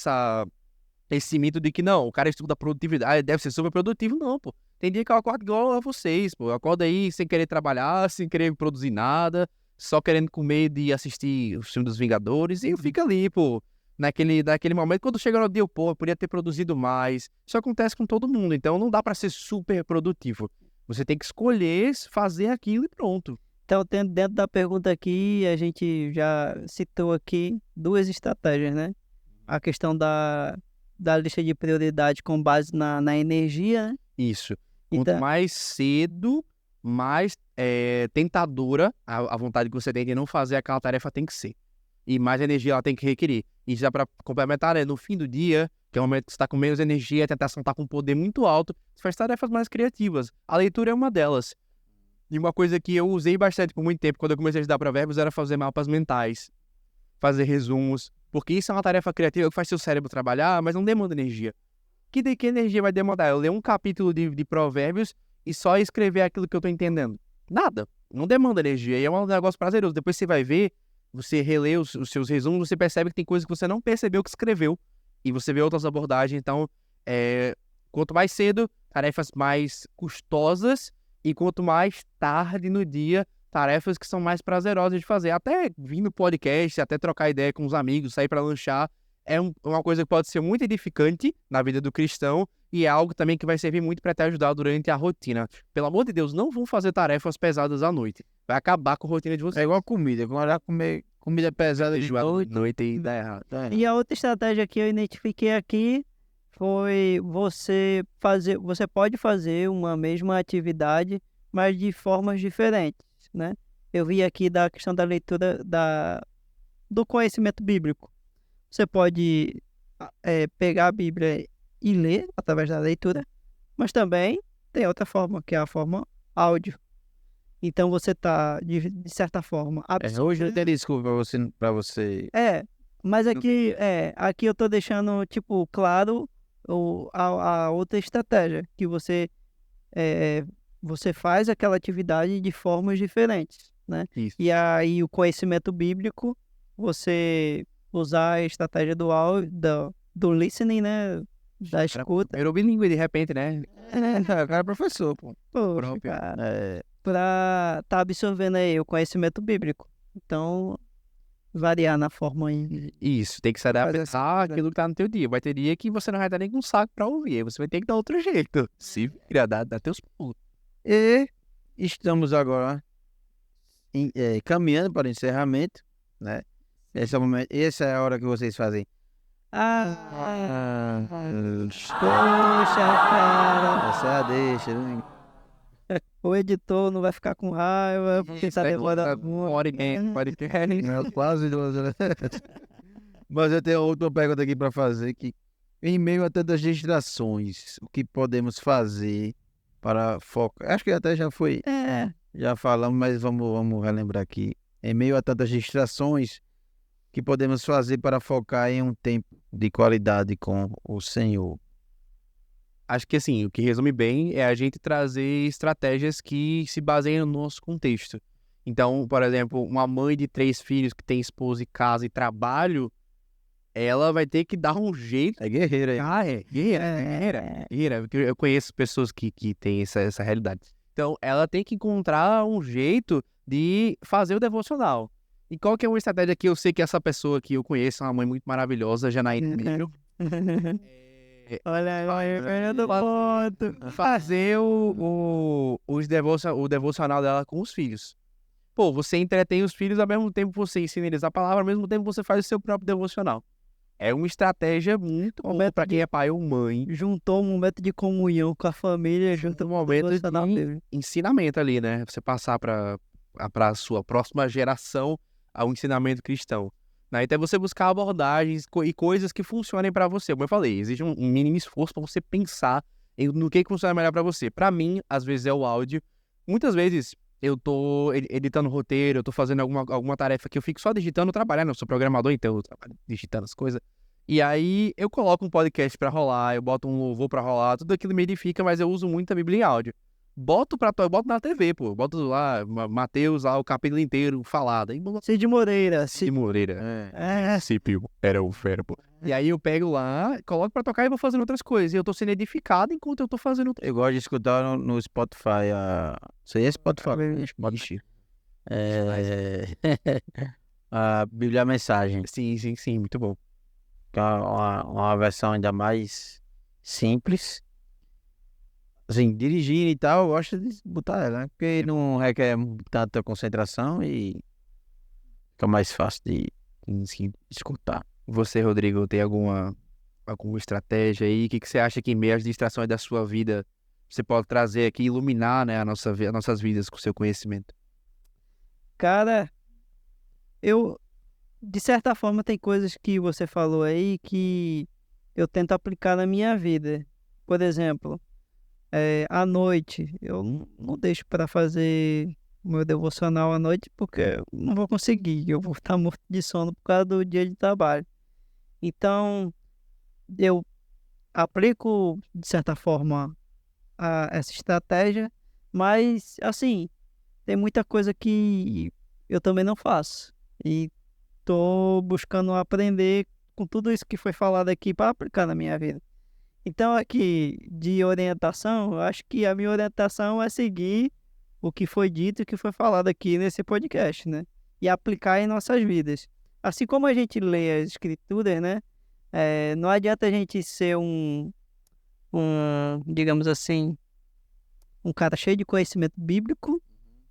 Speaker 3: esse mito de que não, o cara estuda produtividade, deve ser super produtivo. Não, pô. Tem dia que eu acordo igual a vocês, pô. Eu acordo aí sem querer trabalhar, sem querer produzir nada, só querendo comer de assistir o filme dos Vingadores. E eu fico ali, pô, naquele momento. Quando chega no dia, pô, eu podia ter produzido mais. Isso acontece com todo mundo. Então não dá pra ser super produtivo. Você tem que escolher fazer aquilo e pronto.
Speaker 1: Então, dentro da pergunta aqui, a gente já citou aqui 2 estratégias, né? A questão da lista de prioridade com base na energia, né?
Speaker 3: Isso. Quanto
Speaker 1: Então,
Speaker 3: mais cedo, mais tentadora a vontade que você tem de não fazer aquela tarefa tem que ser. E mais energia ela tem que requerer. E já para complementar, né, no fim do dia, que é o momento que você está com menos energia, a tentação está com um poder muito alto, você faz tarefas mais criativas. A leitura é uma delas. E uma coisa que eu usei bastante por muito tempo, quando eu comecei a estudar provérbios, era fazer mapas mentais, fazer resumos. Porque isso é uma tarefa criativa que faz seu cérebro trabalhar, mas não demanda energia. Que energia vai demandar? Eu ler um capítulo de provérbios e só escrever aquilo que eu tô entendendo. Nada. Não demanda energia. E é um negócio prazeroso. Depois você vai ver, você relê os seus resumos, você percebe que tem coisas que você não percebeu que escreveu. E você vê outras abordagens. Então, quanto mais cedo, tarefas mais custosas. E quanto mais tarde no dia, tarefas que são mais prazerosas de fazer. Até vir no podcast, até trocar ideia com os amigos, sair para lanchar. É uma coisa que pode ser muito edificante na vida do cristão e é algo também que vai servir muito para te ajudar durante a rotina. Pelo amor de Deus, não vão fazer tarefas pesadas à noite. Vai acabar com a rotina de vocês.
Speaker 2: É igual comida. Quando vai comer comida pesada de
Speaker 3: noite e dá errado.
Speaker 1: E a outra estratégia que eu identifiquei aqui foi você pode fazer uma mesma atividade, mas de formas diferentes, né? Eu vi aqui da questão da leitura do conhecimento bíblico. Você pode pegar a Bíblia e ler através da leitura, mas também tem outra forma, que é a forma áudio. Então você está, de certa forma...
Speaker 2: Hoje eu tenho desculpa para você.
Speaker 1: Mas aqui eu estou deixando, tipo, claro a outra estratégia, que você faz aquela atividade de formas diferentes, né?
Speaker 3: Isso.
Speaker 1: E aí o conhecimento bíblico, você usar a estratégia do listening, né? Da escuta.
Speaker 3: Era bilíngue de repente, né?
Speaker 2: O cara é professor, pô.
Speaker 1: Poxa, cara. Pra tá absorvendo aí o conhecimento bíblico. Então, variar na forma aí.
Speaker 3: Isso, tem que se adaptar àquilo que tá no teu dia. Vai ter dia que você não vai estar nem com saco pra ouvir, aí você vai ter que dar outro jeito. Se vira, dá teus pulos.
Speaker 2: E estamos agora caminhando para o encerramento, né? Esse é o momento, essa é a hora que vocês fazem.
Speaker 1: Poxa, cara.
Speaker 2: Essa é a deixa, né?
Speaker 1: O editor não vai ficar com raiva, porque tá demorando
Speaker 3: uma hora e meia, pode ter.
Speaker 2: Quase 2 horas. Mas eu tenho outra pergunta aqui para fazer, que em meio a tantas distrações, o que podemos fazer para focar? Acho que até já foi, já falamos, mas vamos relembrar aqui. Em meio a tantas distrações, o que podemos fazer para focar em um tempo de qualidade com o Senhor?
Speaker 3: Acho que assim, o que resume bem é a gente trazer estratégias que se baseiam no nosso contexto. Então, por exemplo, uma mãe de 3 filhos que tem esposa e casa e trabalho, ela vai ter que dar um jeito.
Speaker 2: É guerreira aí.
Speaker 3: Guerreira. Eu conheço pessoas que têm essa realidade. Então, ela tem que encontrar um jeito de fazer o devocional. E qual que é uma estratégia que eu sei que essa pessoa que eu conheço é uma mãe muito maravilhosa, Janaína Miro.
Speaker 1: Olha aí, ganhando ponto.
Speaker 3: Fazer o devocional dela com os filhos. Pô, você entretém os filhos, ao mesmo tempo você ensina eles a palavra, ao mesmo tempo você faz o seu próprio devocional. É uma estratégia muito boa para quem é pai ou mãe.
Speaker 1: Juntou um momento de comunhão com a família, junto
Speaker 3: um momento de ensinamento ali, né? Você passar para a sua próxima geração ao ensinamento cristão. Né? Então é você buscar abordagens e coisas que funcionem para você. Como eu falei, existe um mínimo esforço para você pensar no que funciona melhor para você. Para mim, às vezes é o áudio. Muitas vezes eu tô editando roteiro, eu tô fazendo alguma tarefa que eu fico só digitando, trabalhando. Eu sou programador, então eu trabalho digitando as coisas. E aí eu coloco um podcast pra rolar, eu boto um louvor pra rolar, tudo aquilo me edifica, mas eu uso muito a Bíblia em áudio. Boto na TV, pô. Boto lá, Mateus, lá, o capítulo inteiro falado. Aí,
Speaker 1: Cid Moreira.
Speaker 3: Cid Moreira.
Speaker 1: É.
Speaker 3: Princípio era o verbo. E aí eu pego lá, coloco pra tocar e vou fazendo outras coisas. E eu tô sendo edificado enquanto eu tô fazendo outras
Speaker 2: Eu gosto de escutar no Spotify. Isso aí é Spotify.
Speaker 3: coisas.
Speaker 2: É... a Bíblia Mensagem.
Speaker 3: Sim, muito bom.
Speaker 2: Que é uma versão ainda mais simples. Assim, dirigindo e tal, eu gosto de botar ela, né? Porque não requer tanta concentração e fica mais fácil de escutar.
Speaker 3: Você, Rodrigo, tem alguma estratégia aí? O que você acha que em meio às distrações da sua vida você pode trazer aqui, iluminar, né, as nossas vidas com o seu conhecimento?
Speaker 1: Cara, de certa forma, tem coisas que você falou aí que eu tento aplicar na minha vida. Por exemplo, à noite, eu não deixo para fazer o meu devocional à noite porque eu não vou conseguir, eu vou estar morto de sono por causa do dia de trabalho. Então, eu aplico, de certa forma, essa estratégia, mas, assim, tem muita coisa que eu também não faço. E tô buscando aprender com tudo isso que foi falado aqui para aplicar na minha vida. Então, aqui, de orientação, eu acho que a minha orientação é seguir o que foi dito e o que foi falado aqui nesse podcast, né? E aplicar em nossas vidas. Assim como a gente lê as escrituras, né? Não adianta a gente ser digamos assim, um cara cheio de conhecimento bíblico,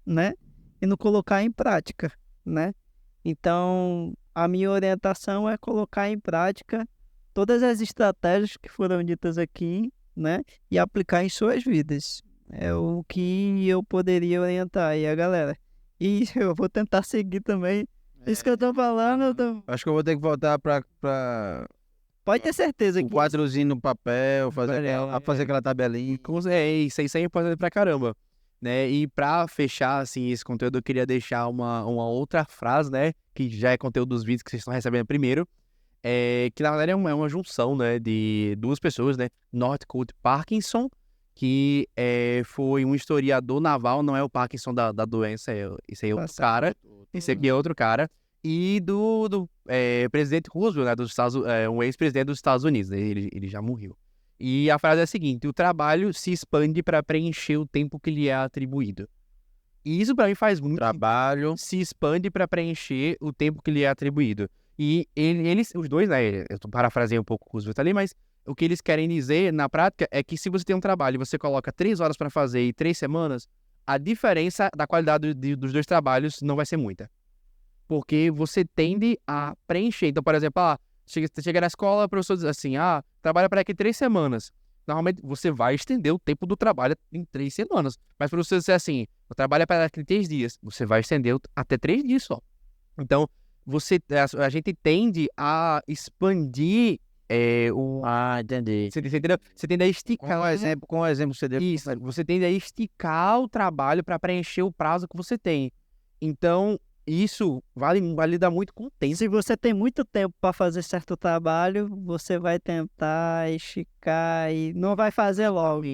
Speaker 1: né? E não colocar em prática, né? Então, a minha orientação é colocar em prática todas as estratégias que foram ditas aqui, né? E aplicar em suas vidas. É o que eu poderia orientar aí a galera. E eu vou tentar seguir também isso que eu tô falando.
Speaker 2: Acho que eu vou ter que voltar pra
Speaker 1: Pode ter certeza
Speaker 2: o
Speaker 1: que
Speaker 2: quadrozinho no papel, fazer aquela tabelinha.
Speaker 3: Isso aí é importante pra caramba, né? E pra fechar, assim, esse conteúdo, eu queria deixar uma outra frase, né? Que já é conteúdo dos vídeos que vocês estão recebendo primeiro. Que na verdade é uma junção, né? De duas pessoas, né? Northcote Parkinson, que foi um historiador naval, não é o Parkinson da doença, esse aí é outro cara. Esse aqui é outro cara. E do presidente Roosevelt, né, dos um ex-presidente dos Estados Unidos, né, ele já morreu. E a frase é a seguinte: o trabalho se expande para preencher o tempo que lhe é atribuído. E isso para mim faz muito
Speaker 2: Trabalho
Speaker 3: se expande para preencher o tempo que lhe é atribuído. E eles, os dois, né, eu parafraseei um pouco o Roosevelt ali, mas o que eles querem dizer na prática é que se você tem um trabalho e você coloca 3 horas para fazer e 3 semanas, a diferença da qualidade dos dois trabalhos não vai ser muita. Porque você tende a preencher. Então, por exemplo, chega na escola, o professor diz assim, trabalha para aqui 3 semanas. Normalmente, você vai estender o tempo do trabalho em 3 semanas. Mas para você dizer assim, o trabalho é para daqui 3 dias, você vai estender até 3 dias só. Então, a gente tende a expandir
Speaker 2: entendi.
Speaker 3: Você entendeu? Você tende a esticar.
Speaker 2: Com o exemplo que você deu.
Speaker 3: Isso, você tende a esticar o trabalho para preencher o prazo que você tem. Então, isso vale dar muito com o tempo.
Speaker 1: se você tem muito tempo para fazer certo trabalho, você vai tentar esticar e não vai fazer logo.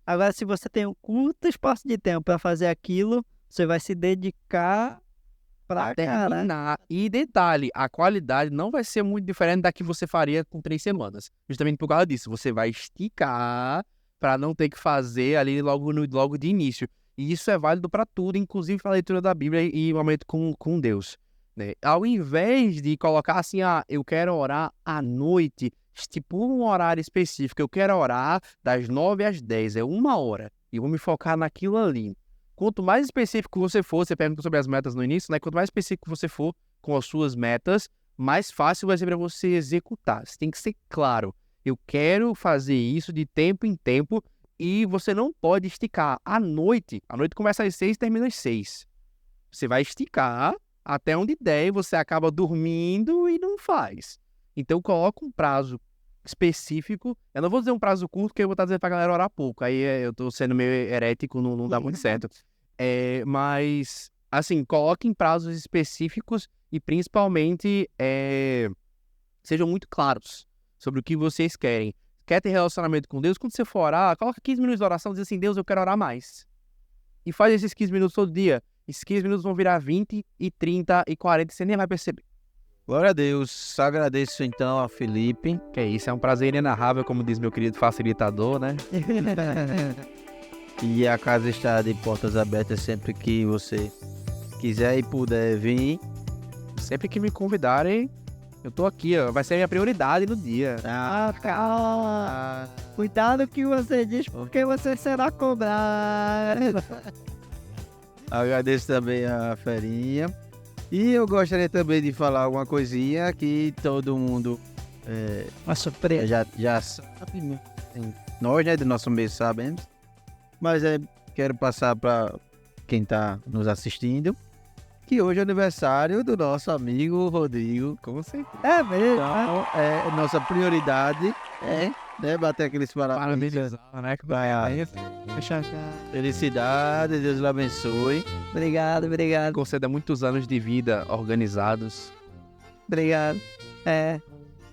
Speaker 1: Agora, se você tem um curto espaço de tempo para fazer aquilo, você vai se dedicar pra
Speaker 3: terminar. E detalhe, a qualidade não vai ser muito diferente da que você faria com 3 semanas. Justamente por causa disso, você vai esticar para não ter que fazer ali logo de início. E isso é válido para tudo, inclusive para a leitura da Bíblia e o momento com Deus, né? Ao invés de colocar assim, eu quero orar à noite, estipula um horário específico, eu quero orar das 9 às 10, é 1 hora, e vou me focar naquilo ali. Quanto mais específico você for, você perguntou sobre as metas no início, né? Quanto mais específico você for com as suas metas, mais fácil vai ser para você executar. Você tem que ser claro. Eu quero fazer isso de tempo em tempo e você não pode esticar. A noite começa às 6 e termina às 6. Você vai esticar até onde der, você acaba dormindo e não faz. Então, coloca um prazo específico. Eu não vou dizer um prazo curto, porque eu vou estar dizendo pra galera orar pouco. Aí eu tô sendo meio herético, não dá muito certo. Mas, assim, coloquem prazos específicos e, principalmente, sejam muito claros sobre o que vocês querem. Quer ter relacionamento com Deus? Quando você for orar, coloca 15 minutos de oração e diz assim, Deus, eu quero orar mais. E faz esses 15 minutos todo dia. Esses 15 minutos vão virar 20, e 30, e 40, e você nem vai perceber.
Speaker 2: Glória a Deus. Agradeço então a Felipe.
Speaker 3: Que é isso, é um prazer inenarrável, como diz meu querido facilitador, né?
Speaker 2: E a casa está de portas abertas sempre que você quiser e puder vir.
Speaker 3: Sempre que me convidarem, eu tô aqui, ó. Vai ser a minha prioridade no dia.
Speaker 1: Calma. Cuidado que você diz, porque você será cobrado.
Speaker 2: Agradeço também a Ferinha. E eu gostaria também de falar alguma coisinha que todo mundo
Speaker 1: Uma surpresa.
Speaker 2: já sabe, né? Nós, né, do nosso meio sabemos. Mas quero passar para quem está nos assistindo que hoje é aniversário do nosso amigo Rodrigo.
Speaker 3: Com certeza.
Speaker 1: É mesmo.
Speaker 2: Então, nossa prioridade né, bater aqueles parabéns.
Speaker 3: Né?
Speaker 2: Vai, felicidade, Deus lhe abençoe.
Speaker 1: Obrigado.
Speaker 3: Conceda muitos anos de vida organizados.
Speaker 1: Obrigado.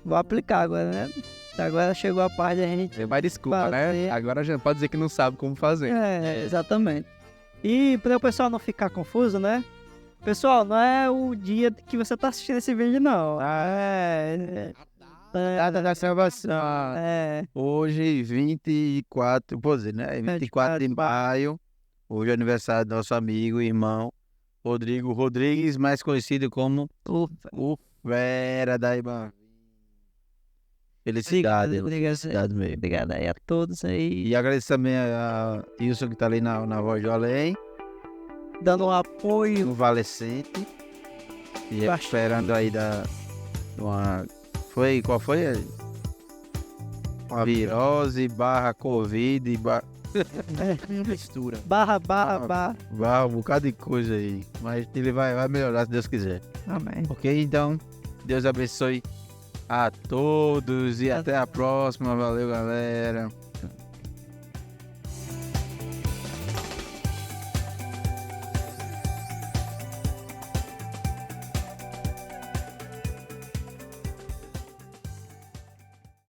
Speaker 1: Vou aplicar agora, né? Agora chegou a parte da gente.
Speaker 3: Vai desculpa, né?
Speaker 1: Fazer.
Speaker 3: Agora já pode dizer que não sabe como fazer.
Speaker 1: Exatamente. E para o pessoal não ficar confuso, né? Pessoal, não é o dia que você tá assistindo esse vídeo, não.
Speaker 2: Data da salvação. Hoje, 24, pô, né? 24 de maio. Hoje é aniversário do nosso amigo e irmão Rodrigo Rodrigues, mais conhecido como o Fera da Iba. Felicidade. Felicidade mesmo.
Speaker 1: Obrigado aí a todos aí.
Speaker 2: E agradeço também a Wilson que tá ali na Voz do Além,
Speaker 1: Dando um apoio.
Speaker 2: no Valecente. E
Speaker 1: Baixo.
Speaker 2: esperando aí qual foi? Uma virose, Covid,
Speaker 3: Mistura.
Speaker 1: Barra.
Speaker 2: um bocado de coisa aí. Mas ele vai melhorar se Deus quiser.
Speaker 1: Amém.
Speaker 2: Ok? Então, Deus abençoe a todos e até a próxima. Valeu, galera.